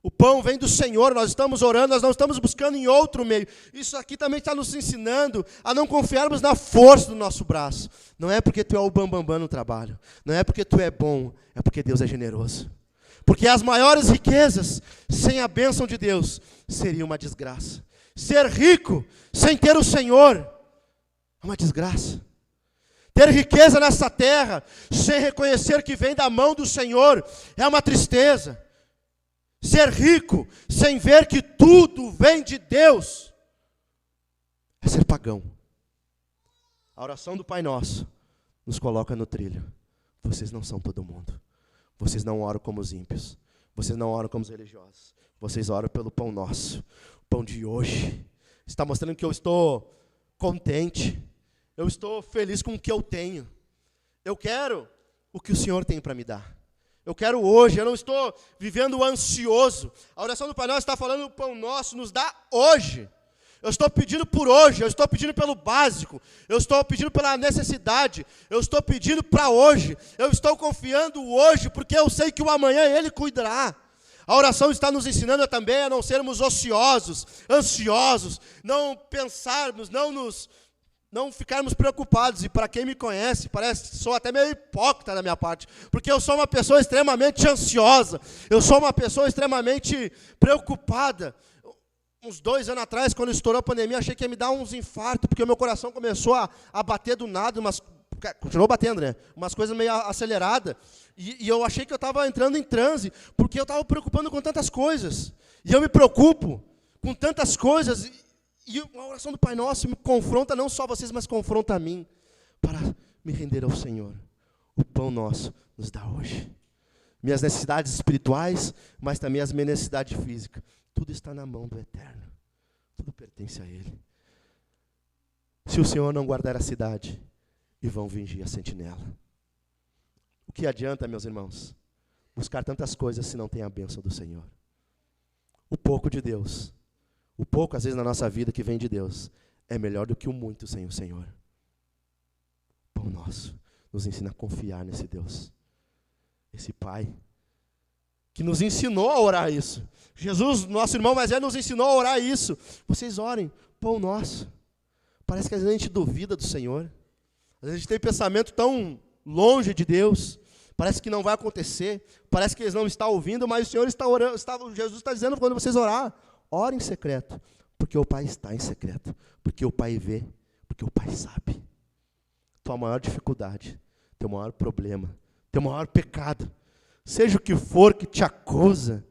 O pão vem do Senhor, nós estamos orando, nós não estamos buscando em outro meio. Isso aqui também está nos ensinando a não confiarmos na força do nosso braço. Não é porque tu é o bambambam no trabalho, não é porque tu é bom, é porque Deus é generoso. Porque as maiores riquezas, sem a bênção de Deus, seria uma desgraça. Ser rico, sem ter o Senhor, é uma desgraça. Ter riqueza nessa terra, sem reconhecer que vem da mão do Senhor, é uma tristeza. Ser rico, sem ver que tudo vem de Deus, é ser pagão. A oração do Pai Nosso nos coloca no trilho. Vocês não são todo mundo. Vocês não oram como os ímpios. Vocês não oram como os religiosos. Vocês oram pelo pão nosso. O pão de hoje. Está mostrando que eu estou contente. Eu estou feliz com o que eu tenho. Eu quero o que o Senhor tem para me dar. Eu quero hoje, eu não estou vivendo ansioso. A oração do Pai Nosso está falando o pão nosso, nos dá hoje. Eu estou pedindo por hoje, eu estou pedindo pelo básico, eu estou pedindo pela necessidade, eu estou pedindo para hoje, eu estou confiando hoje, porque eu sei que o amanhã Ele cuidará. A oração está nos ensinando também a não sermos ociosos, ansiosos, não pensarmos, não ficarmos preocupados. E para quem me conhece, parece que sou até meio hipócrita da minha parte, porque eu sou uma pessoa extremamente ansiosa, eu sou uma pessoa extremamente preocupada. Uns 2 anos atrás, quando estourou a pandemia, achei que ia me dar uns infartos, porque o meu coração começou a bater do nada, continuou batendo, né? Umas coisas meio aceleradas, e eu achei que eu estava entrando em transe, porque eu estava preocupando com tantas coisas, e eu me preocupo com tantas coisas. E a oração do Pai Nosso me confronta, não só vocês, mas confronta a mim, para me render ao Senhor. O pão nosso nos dá hoje. Minhas necessidades espirituais, mas também as minhas necessidades físicas. Tudo está na mão do Eterno. Tudo pertence a Ele. Se o Senhor não guardar a cidade, e vão vigiar a sentinela. O que adianta, meus irmãos, buscar tantas coisas se não tem a bênção do Senhor? O pouco de Deus, o pouco, às vezes, na nossa vida que vem de Deus, é melhor do que o muito sem o Senhor. O pão nosso nos ensina a confiar nesse Deus. Esse Pai, que nos ensinou a orar isso. Jesus, nosso irmão mais velho, nos ensinou a orar isso. Vocês orem, pão nosso. Parece que às vezes a gente duvida do Senhor. Às vezes a gente tem pensamento tão longe de Deus. Parece que não vai acontecer. Parece que eles não estão ouvindo, mas o Senhor está orando. Jesus está dizendo quando vocês orar, ore em secreto, porque o Pai está em secreto, porque o Pai vê, porque o Pai sabe. Tua maior dificuldade, teu maior problema, teu maior pecado, seja o que for que te acusa,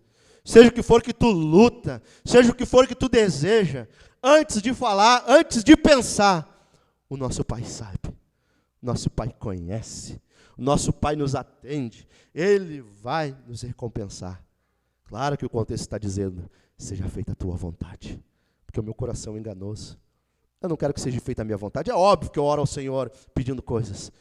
seja o que for que tu luta, seja o que for que tu deseja, antes de falar, antes de pensar, o nosso Pai sabe, nosso Pai conhece, o nosso Pai nos atende, Ele vai nos recompensar. Claro que o contexto está dizendo, seja feita a tua vontade, porque o meu coração é enganoso. Eu não quero que seja feita a minha vontade. É óbvio que eu oro ao Senhor pedindo coisas,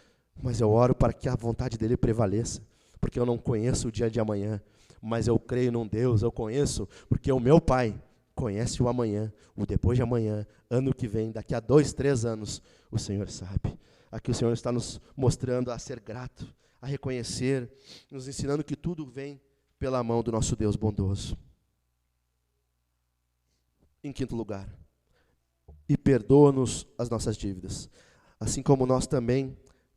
mas eu oro para que a vontade dEle prevaleça, porque eu não conheço o dia de amanhã, mas eu creio num Deus, eu conheço, porque o meu Pai conhece o amanhã, o depois de amanhã, ano que vem, daqui a 2, 3 anos, o Senhor sabe. Aqui o Senhor está nos mostrando a ser grato, a reconhecer, nos ensinando que tudo vem pela mão do nosso Deus bondoso. Em quinto lugar, e perdoa-nos as nossas dívidas, assim como nós também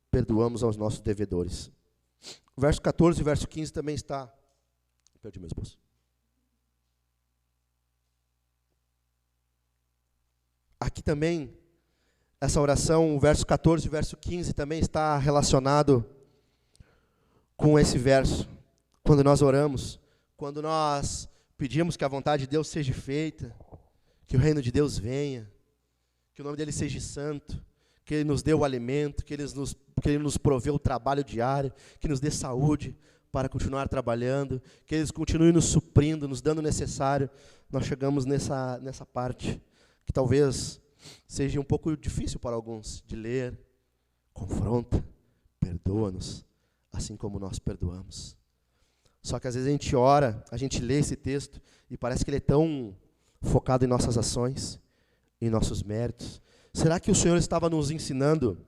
perdoamos aos nossos devedores. O verso 14 e o verso 15 também está... Perdi meu esposo. Aqui também, essa oração, o verso 14 e o verso 15 também está relacionado com esse verso. Quando nós oramos, quando nós pedimos que a vontade de Deus seja feita, que o reino de Deus venha, que o nome dele seja santo, que Ele nos dê o alimento, que Ele nos provê o trabalho diário, que nos dê saúde para continuar trabalhando, que Ele continue nos suprindo, nos dando o necessário. Nós chegamos nessa parte que talvez seja um pouco difícil para alguns de ler, confronta, perdoa-nos, assim como nós perdoamos. Só que às vezes a gente ora, a gente lê esse texto, e parece que ele é tão focado em nossas ações, em nossos méritos. Será que o Senhor estava nos ensinando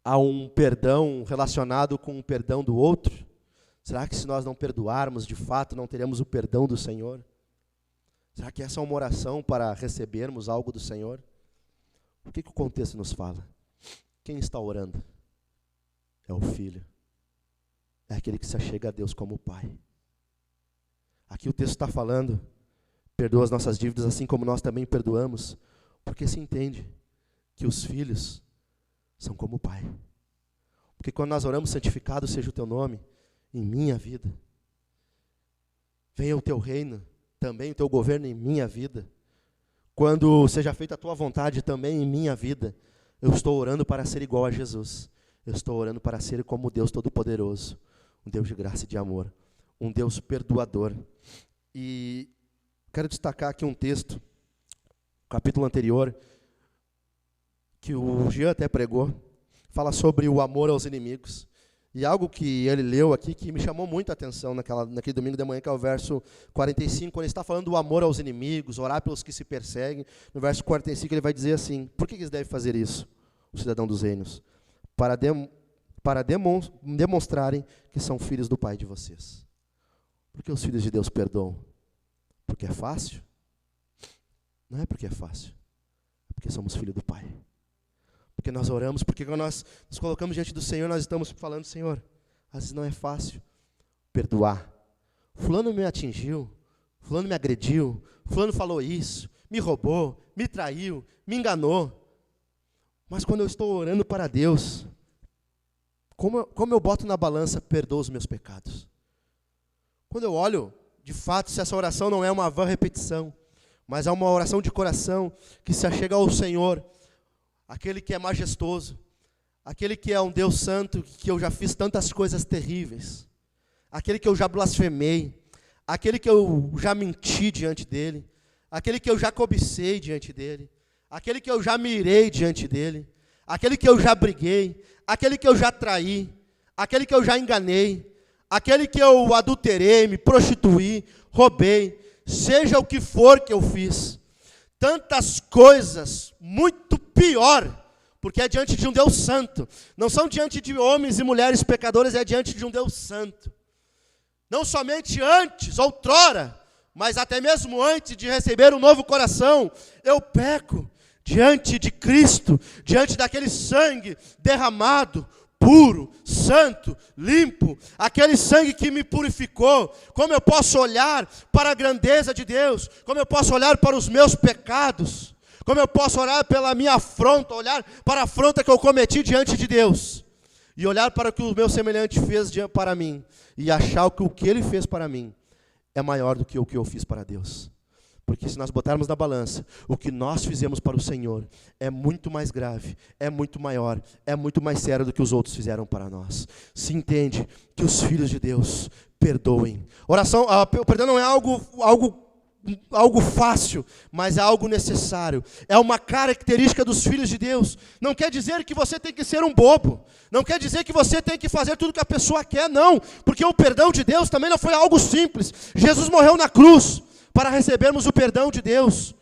a um perdão relacionado com o perdão do outro? Será que se nós não perdoarmos, de fato, não teremos o perdão do Senhor? Será que essa é uma oração para recebermos algo do Senhor? O que o contexto nos fala? Quem está orando? É o Filho. É aquele que se achega a Deus como Pai. Aqui o texto está falando, perdoa as nossas dívidas assim como nós também perdoamos, porque se entende que os filhos são como o Pai. Porque quando nós oramos, santificado seja o teu nome em minha vida. Venha o teu reino, também o teu governo em minha vida. Quando seja feita a tua vontade também em minha vida. Eu estou orando para ser igual a Jesus. Eu estou orando para ser como Deus Todo-Poderoso. Um Deus de graça e de amor. Um Deus perdoador. E quero destacar aqui um texto, capítulo anterior, que o Jean até pregou, fala sobre o amor aos inimigos. E algo que ele leu aqui que me chamou muito a atenção naquele domingo de manhã, que é o verso 45, quando ele está falando do amor aos inimigos, orar pelos que se perseguem. No verso 45 ele vai dizer assim: por que eles devem fazer isso, o cidadão dos reinos? Para demonstrarem que são filhos do Pai de vocês. Por que os filhos de Deus perdoam? Porque é fácil? Não é porque é fácil, é porque somos filhos do Pai. Porque nós oramos, porque quando nós nos colocamos diante do Senhor, nós estamos falando: Senhor, às vezes não é fácil perdoar. Fulano me atingiu, fulano me agrediu, fulano falou isso, me roubou, me traiu, me enganou. Mas quando eu estou orando para Deus, como eu boto na balança, perdoa os meus pecados? Quando eu olho, de fato, se essa oração não é uma vã repetição, mas é uma oração de coração que se achega ao Senhor, aquele que é majestoso, aquele que é um Deus santo, que eu já fiz tantas coisas terríveis, aquele que eu já blasfemei, aquele que eu já menti diante dele, aquele que eu já cobicei diante dele, aquele que eu já mirei diante dele, aquele que eu já briguei, aquele que eu já traí, aquele que eu já enganei, aquele que eu adulterei, me prostituí, roubei, seja o que for que eu fiz. Tantas coisas, muito pior, porque é diante de um Deus santo. Não são diante de homens e mulheres pecadores, é diante de um Deus santo. Não somente antes, outrora, mas até mesmo antes de receber um novo coração, eu peco diante de Cristo, diante daquele sangue derramado, puro, santo, limpo, aquele sangue que me purificou. Como eu posso olhar para a grandeza de Deus? Como eu posso olhar para os meus pecados? Como eu posso olhar pela minha afronta, olhar para a afronta que eu cometi diante de Deus? E olhar para o que o meu semelhante fez para mim, e achar que o que ele fez para mim é maior do que o que eu fiz para Deus. Porque se nós botarmos na balança, o que nós fizemos para o Senhor é muito mais grave, é muito maior, é muito mais sério do que os outros fizeram para nós. Se entende que os filhos de Deus perdoem. O perdão não é algo fácil, mas é algo necessário. É uma característica dos filhos de Deus. Não quer dizer que você tem que ser um bobo. Não quer dizer que você tem que fazer tudo que a pessoa quer, não. Porque o perdão de Deus também não foi algo simples. Jesus morreu na cruz para recebermos o perdão de Deus.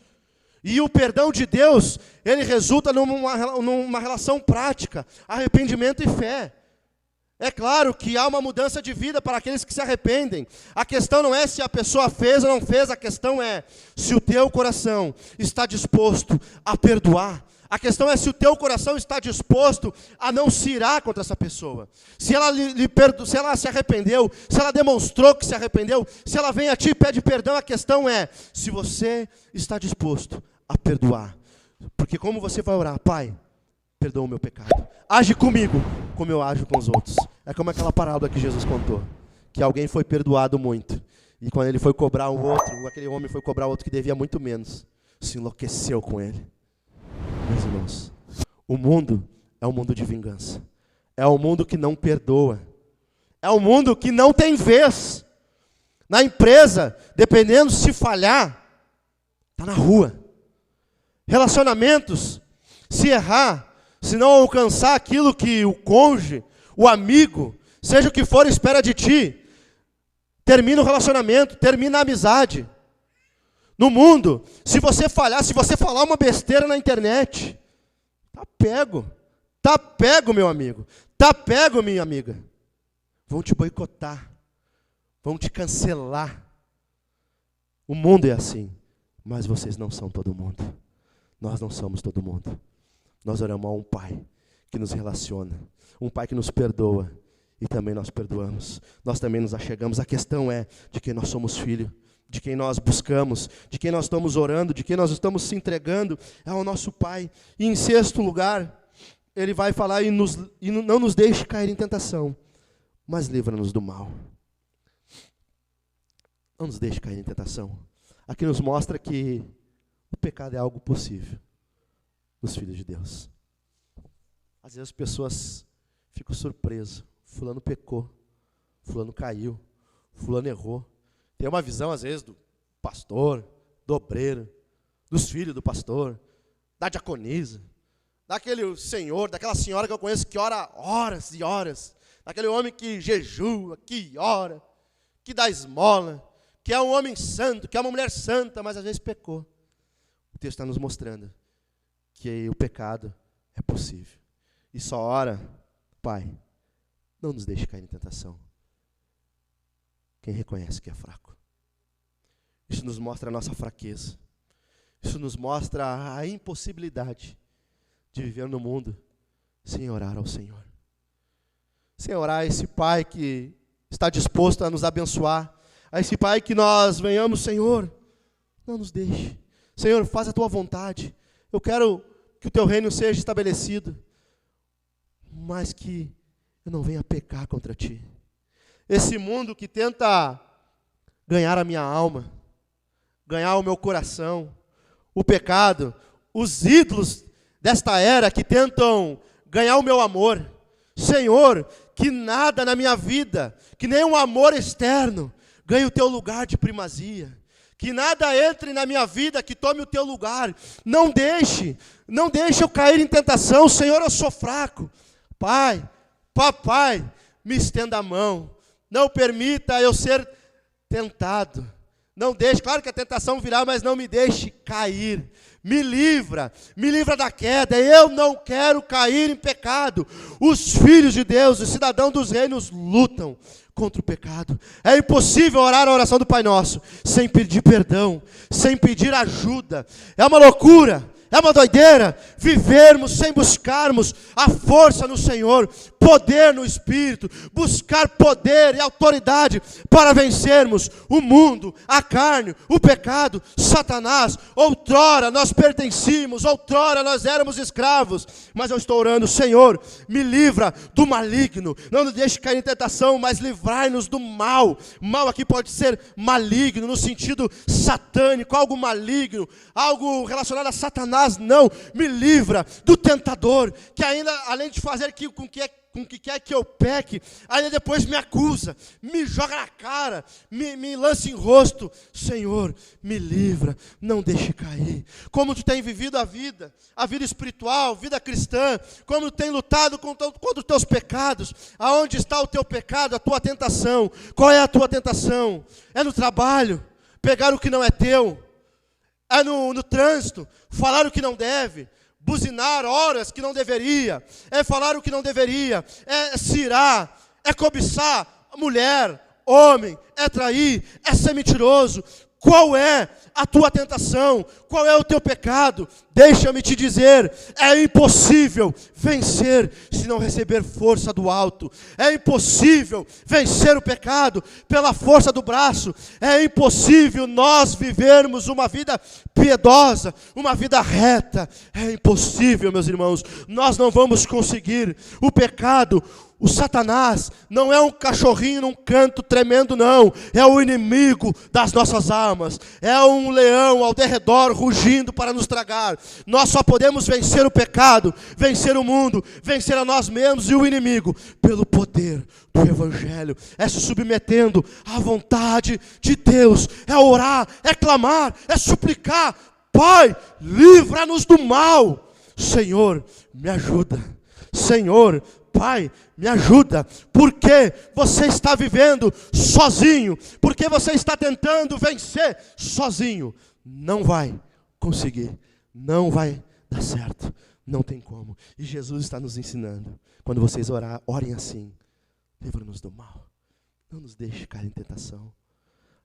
E o perdão de Deus, ele resulta numa relação prática, arrependimento e fé. É claro que há uma mudança de vida para aqueles que se arrependem. A questão não é se a pessoa fez ou não fez, a questão é se o teu coração está disposto a perdoar. A questão é se o teu coração está disposto a não se irar contra essa pessoa. Se ela se ela se arrependeu, se ela demonstrou que se arrependeu, se ela vem a ti e pede perdão, a questão é se você está disposto a perdoar. Porque como você vai orar? Pai, perdoa o meu pecado. Age comigo como eu ajo com os outros. É como aquela parábola que Jesus contou, que alguém foi perdoado muito. E quando ele foi cobrar o outro, aquele homem foi cobrar o outro que devia muito menos, se enlouqueceu com ele. Meus irmãos, o mundo é um mundo de vingança. É um mundo que não perdoa. É um mundo que não tem vez. Na empresa, dependendo se falhar, está na rua. Relacionamentos, se errar, se não alcançar aquilo que o cônjuge o amigo, seja o que for, espera de ti. Termina o relacionamento, termina a amizade. No mundo, se você falhar, se você falar uma besteira na internet, tá pego, meu amigo, tá pego, minha amiga. Vão te boicotar, vão te cancelar. O mundo é assim, mas vocês não são todo mundo. Nós não somos todo mundo. Nós oramos a um Pai que nos relaciona, um Pai que nos perdoa, e também nós perdoamos. Nós também nos achegamos. A questão é de quem nós somos filho, de quem nós buscamos, de quem nós estamos orando, de quem nós estamos se entregando, é ao nosso Pai. E em sexto lugar, ele vai falar, e não nos deixe cair em tentação, mas livra-nos do mal. Não nos deixe cair em tentação. Aqui nos mostra que o pecado é algo possível nos filhos de Deus. Às vezes as pessoas ficam surpresas. Fulano pecou, fulano caiu, fulano errou. Tem uma visão, às vezes, do pastor, do obreiro, dos filhos do pastor, da diaconisa, daquele senhor, daquela senhora que eu conheço que ora horas e horas, daquele homem que jejua, que ora, que dá esmola, que é um homem santo, que é uma mulher santa, mas às vezes pecou. O texto está nos mostrando que o pecado é possível. E só ora, Pai, não nos deixe cair em tentação. Quem reconhece que é fraco. Isso nos mostra a nossa fraqueza. Isso nos mostra a impossibilidade de viver no mundo sem orar ao Senhor. Sem orar a esse Pai que está disposto a nos abençoar. A esse Pai que nós venhamos, Senhor, não nos deixe. Senhor, faz a Tua vontade. Eu quero que o Teu reino seja estabelecido, mas que eu não venha pecar contra Ti. Esse mundo que tenta ganhar a minha alma, ganhar o meu coração, o pecado, os ídolos desta era que tentam ganhar o meu amor. Senhor, que nada na minha vida, que nem um amor externo, ganhe o Teu lugar de primazia. Que nada entre na minha vida que tome o Teu lugar. Não deixe eu cair em tentação. Senhor, eu sou fraco. Pai, papai, me estenda a mão. Não permita eu ser tentado. Não deixe, claro que a tentação virá, mas não me deixe cair. Me livra da queda. Eu não quero cair em pecado. Os filhos de Deus, os cidadãos dos reinos lutam contra o pecado. É impossível orar a oração do Pai Nosso sem pedir perdão, sem pedir ajuda. É uma loucura. É uma doideira vivermos sem buscarmos a força no Senhor, poder no Espírito, buscar poder e autoridade para vencermos o mundo, a carne, o pecado, Satanás. Outrora nós pertencíamos, outrora nós éramos escravos, mas eu estou orando, Senhor, me livra do maligno, não nos deixe cair em tentação, mas livrai-nos do mal. Mal aqui pode ser maligno, no sentido satânico, algo maligno, algo relacionado a Satanás. Não, me livra do tentador, que ainda, além de fazer com que quer que eu peque, ainda depois me acusa, me joga na cara, me lança em rosto. Senhor, me livra, não deixe cair. Como tu tem vivido a vida espiritual, vida cristã, como tu tem lutado contra os teus pecados. Aonde está o teu pecado, a tua tentação? Qual é a tua tentação? É no trabalho, pegar o que não é teu. É no trânsito, falar o que não deve, buzinar horas que não deveria, é falar o que não deveria, é cirar, é cobiçar mulher, homem, é trair, é ser mentiroso. Qual é a tua tentação? Qual é o teu pecado? Deixa-me te dizer, é impossível vencer se não receber força do alto. É impossível vencer o pecado pela força do braço. É impossível nós vivermos uma vida piedosa, uma vida reta. É impossível, meus irmãos. Nós não vamos conseguir. O pecado, o Satanás, não é um cachorrinho num canto tremendo, não. É o inimigo das nossas almas. É um leão ao derredor rugindo para nos tragar. Nós só podemos vencer o pecado, vencer o mundo, vencer a nós mesmos e o inimigo pelo poder do Evangelho. É se submetendo à vontade de Deus. É orar, é clamar, é suplicar. Pai, livra-nos do mal. Senhor, me ajuda. Senhor, Pai, me ajuda, porque você está vivendo sozinho, porque você está tentando vencer sozinho. Não vai conseguir, não vai dar certo, não tem como. E Jesus está nos ensinando, quando vocês orem assim: livra-nos do mal, não nos deixe cair em tentação.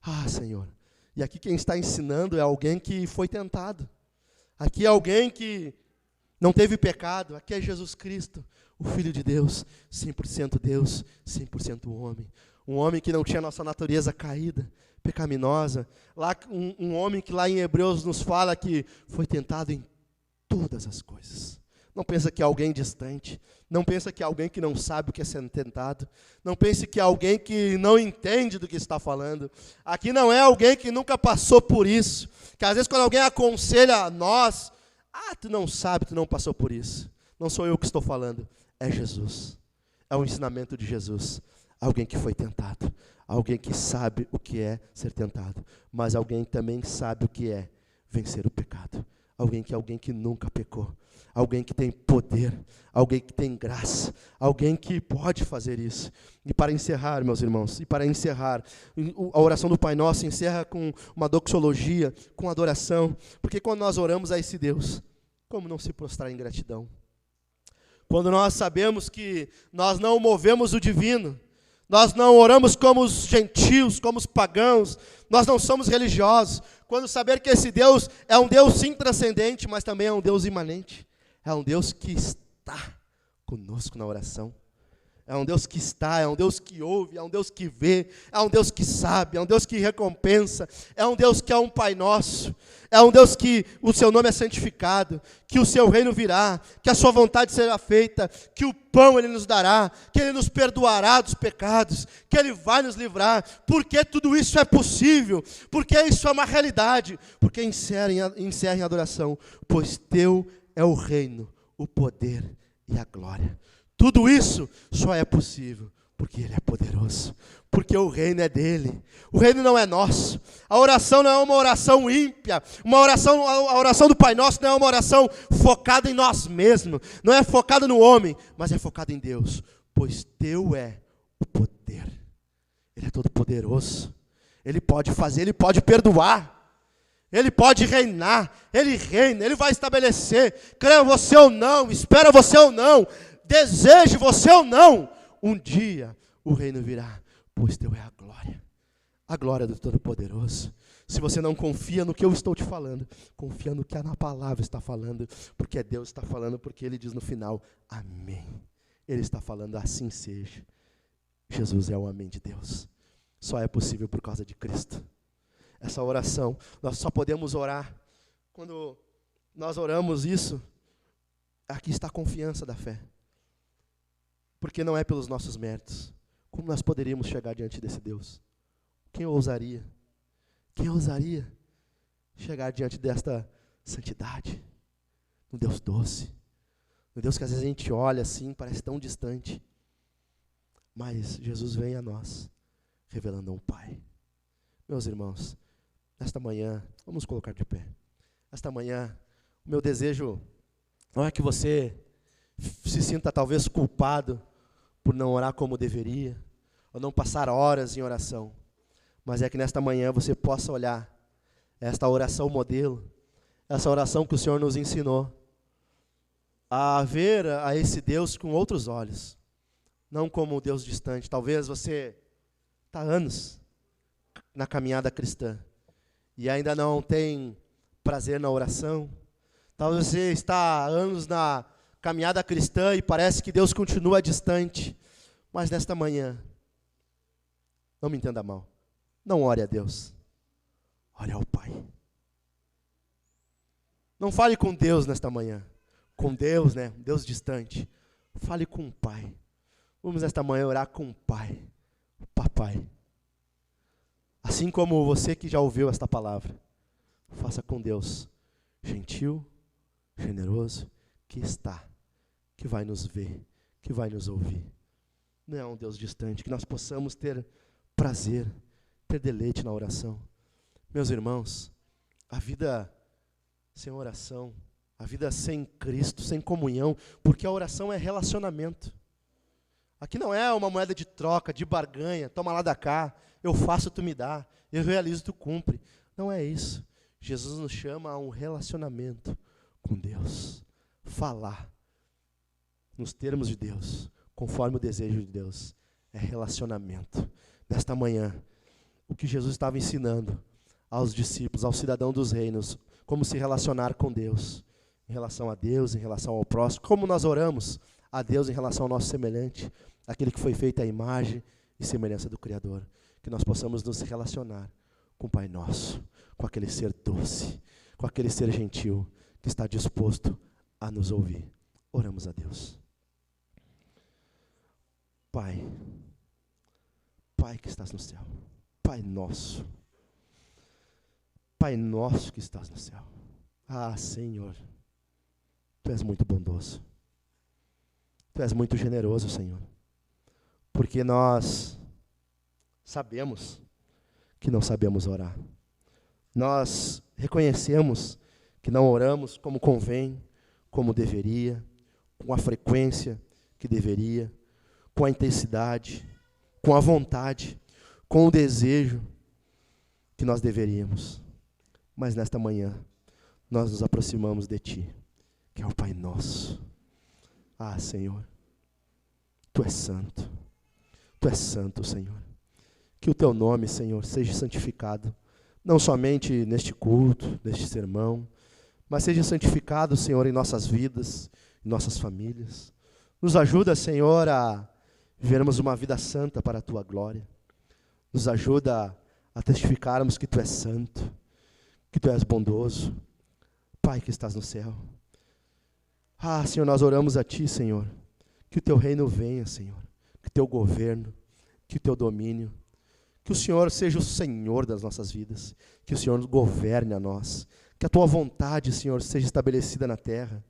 Ah, Senhor. E aqui quem está ensinando é alguém que foi tentado. Aqui é alguém que não teve pecado. Aqui é Jesus Cristo, o Filho de Deus, 100% Deus, 100% homem. Um homem que não tinha nossa natureza caída, pecaminosa. Um homem que lá em Hebreus nos fala que foi tentado em todas as coisas. Não pensa que é alguém distante. Não pensa que é alguém que não sabe o que é ser tentado. Não pense que é alguém que não entende do que está falando. Aqui não é alguém que nunca passou por isso. Que às vezes quando alguém aconselha a nós, tu não sabe, tu não passou por isso. Não sou eu que estou falando, é Jesus. É o ensinamento de Jesus. Alguém que foi tentado. Alguém que sabe o que é ser tentado. Mas alguém também sabe o que é vencer o pecado. Alguém que nunca pecou. Alguém que tem poder, alguém que tem graça, alguém que pode fazer isso. E para encerrar, meus irmãos, a oração do Pai Nosso encerra com uma doxologia, com adoração, porque quando nós oramos a esse Deus, como não se prostrar em gratidão? Quando nós sabemos que nós não movemos o divino, nós não oramos como os gentios, como os pagãos, nós não somos religiosos, quando saber que esse Deus é um Deus sim transcendente, mas também é um Deus imanente. É um Deus que está conosco na oração. É um Deus que está, é um Deus que ouve, é um Deus que vê, é um Deus que sabe, é um Deus que recompensa, é um Deus que é um Pai Nosso, é um Deus que o seu nome é santificado, que o seu reino virá, que a sua vontade será feita, que o pão Ele nos dará, que Ele nos perdoará dos pecados, que Ele vai nos livrar, porque tudo isso é possível, porque isso é uma realidade, porque encerrem a adoração, pois teu é o reino, o poder e a glória. Tudo isso só é possível porque Ele é poderoso, porque o reino é dEle, o reino não é nosso. A oração não é uma oração ímpia, a oração do Pai Nosso não é uma oração focada em nós mesmos, não é focada no homem, mas é focada em Deus, pois teu é o poder. Ele é todo poderoso, Ele pode fazer, Ele pode perdoar, Ele pode reinar, Ele reina, Ele vai estabelecer, creia você ou não, espera você ou não, deseje você ou não, um dia o reino virá, pois teu é a glória do Todo-Poderoso. Se você não confia no que eu estou te falando, confia no que a palavra está falando, porque Deus está falando, porque Ele diz no final, amém. Ele está falando, assim seja. Jesus é o amém de Deus. Só é possível por causa de Cristo. Essa oração, nós só podemos orar quando nós oramos isso. Aqui está a confiança da fé. Porque não é pelos nossos méritos. Como nós poderíamos chegar diante desse Deus? Quem ousaria? Quem ousaria chegar diante desta santidade? Um Deus doce. Um Deus que às vezes a gente olha assim, parece tão distante. Mas Jesus vem a nós, revelando um Pai. Meus irmãos, nesta manhã, vamos colocar de pé. Esta manhã, o meu desejo não é que você se sinta talvez culpado por não orar como deveria, ou não passar horas em oração, mas é que nesta manhã você possa olhar esta oração modelo, essa oração que o Senhor nos ensinou, a ver a esse Deus com outros olhos, não como um Deus distante. Talvez você está há anos na caminhada cristã e ainda não tem prazer na oração. Talvez você está há anos na caminhada cristã e parece que Deus continua distante. Mas nesta manhã, não me entenda mal, não ore a Deus, ore ao Pai. Não fale com Deus nesta manhã, com Deus, né, Deus distante. Fale com o Pai. Vamos nesta manhã orar com o Pai, o Papai. Assim como você que já ouviu esta palavra, faça com Deus, gentil, generoso, que está, que vai nos ver, que vai nos ouvir. Não é um Deus distante, que nós possamos ter prazer, ter deleite na oração. Meus irmãos, a vida sem oração A vida sem Cristo, sem comunhão, porque a oração é relacionamento. Aqui não é uma moeda de troca, de barganha, toma lá da cá, eu faço, tu me dá, eu realizo, tu cumpre. Não é isso. Jesus nos chama a um relacionamento com Deus. Falar nos termos de Deus, conforme o desejo de Deus. É relacionamento. Nesta manhã, o que Jesus estava ensinando aos discípulos, aos cidadãos dos reinos, como se relacionar com Deus, em relação a Deus, em relação ao próximo, como nós oramos a Deus em relação ao nosso semelhante, aquele que foi feito à imagem e semelhança do Criador, que nós possamos nos relacionar com o Pai Nosso, com aquele ser doce, com aquele ser gentil, que está disposto a nos ouvir. Oramos a Deus. Pai, Pai que estás no céu, Pai nosso que estás no céu. Ah, Senhor, Tu és muito bondoso, Tu és muito generoso, Senhor, porque nós sabemos que não sabemos orar. Nós reconhecemos que não oramos como convém, como deveria, com a frequência que deveria, com a intensidade, com a vontade, com o desejo que nós deveríamos. Mas nesta manhã, nós nos aproximamos de Ti, que é o Pai Nosso. Ah, Senhor, Tu és santo, Senhor. Que o Teu nome, Senhor, seja santificado, não somente neste culto, neste sermão, mas seja santificado, Senhor, em nossas vidas, em nossas famílias. Nos ajuda, Senhor, a vivermos uma vida santa para a Tua glória. Nos ajuda a testificarmos que Tu és santo, que Tu és bondoso. Pai que estás no céu. Ah, Senhor, nós oramos a Ti, Senhor, que o Teu reino venha, Senhor, que o Teu governo, que o Teu domínio, que o Senhor seja o Senhor das nossas vidas, que o Senhor governe a nós, que a Tua vontade, Senhor, seja estabelecida na terra,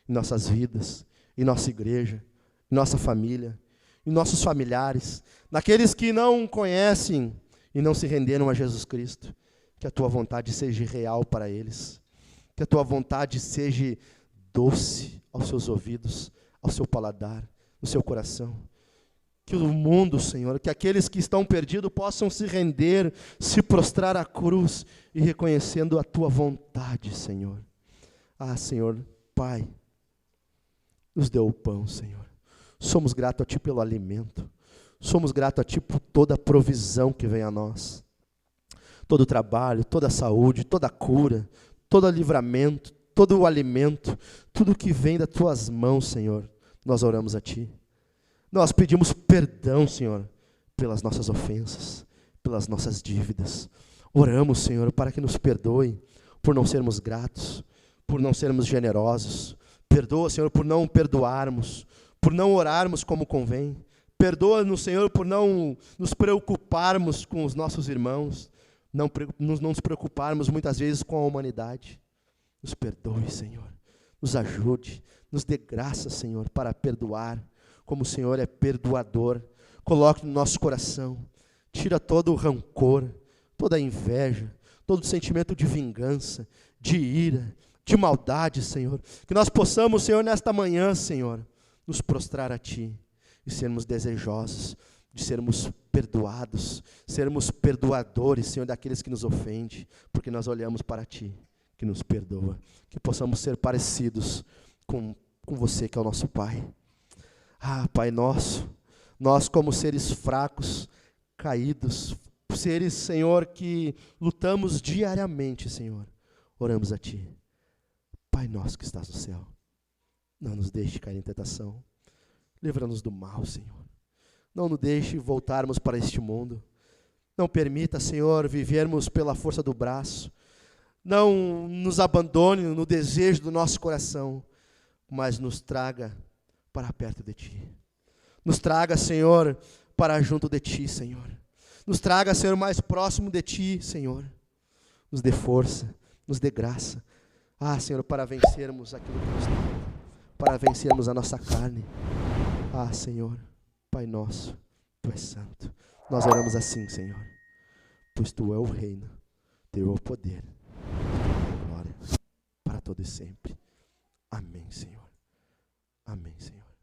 em nossas vidas, em nossa igreja, em nossa família, em nossos familiares, naqueles que não conhecem e não se renderam a Jesus Cristo, que a Tua vontade seja real para eles, que a Tua vontade seja doce aos seus ouvidos, ao seu paladar, no seu coração. Que o mundo, Senhor, que aqueles que estão perdidos possam se render, se prostrar à cruz e reconhecendo a Tua vontade, Senhor. Ah, Senhor, Pai, nos dê o pão, Senhor. Somos gratos a Ti pelo alimento. Somos gratos a Ti por toda a provisão que vem a nós. Todo o trabalho, toda a saúde, toda a cura, todo o livramento, todo o alimento, tudo que vem das Tuas mãos, Senhor, nós oramos a Ti. Nós pedimos perdão, Senhor, pelas nossas ofensas, pelas nossas dívidas. Oramos, Senhor, para que nos perdoe por não sermos gratos, por não sermos generosos. Perdoa, Senhor, por não perdoarmos, por não orarmos como convém. Perdoa-nos, Senhor, por não nos preocuparmos com os nossos irmãos, não nos preocuparmos muitas vezes com a humanidade. Nos perdoe, Senhor, nos ajude, nos dê graça, Senhor, para perdoar, como o Senhor é perdoador. Coloque no nosso coração, tira todo o rancor, toda a inveja, todo o sentimento de vingança, de ira, de maldade, Senhor. Que nós possamos, Senhor, nesta manhã, Senhor, nos prostrar a Ti e sermos desejosos de sermos perdoados, sermos perdoadores, Senhor, daqueles que nos ofendem, porque nós olhamos para Ti, que nos perdoa. Que possamos ser parecidos com Você, que é o nosso Pai. Ah, Pai nosso, nós como seres fracos, caídos, seres, Senhor, que lutamos diariamente, Senhor, oramos a Ti. Pai nosso que estás no céu, não nos deixe cair em tentação, livra-nos do mal, Senhor. Não nos deixe voltarmos para este mundo. Não permita, Senhor, vivermos pela força do braço. Não nos abandone no desejo do nosso coração, mas nos traga para perto de Ti. Nos traga, Senhor, para junto de Ti, Senhor. Nos traga, Senhor, mais próximo de Ti, Senhor. Nos dê força, nos dê graça. Ah, Senhor, para vencermos aquilo que nos falta, para vencermos a nossa carne. Ah, Senhor, Pai nosso, Tu és santo. Nós oramos assim, Senhor, pois Tu é o reino, Teu é o poder, Teu é a glória, para todo e sempre. Amém, Senhor. Amém, Senhor.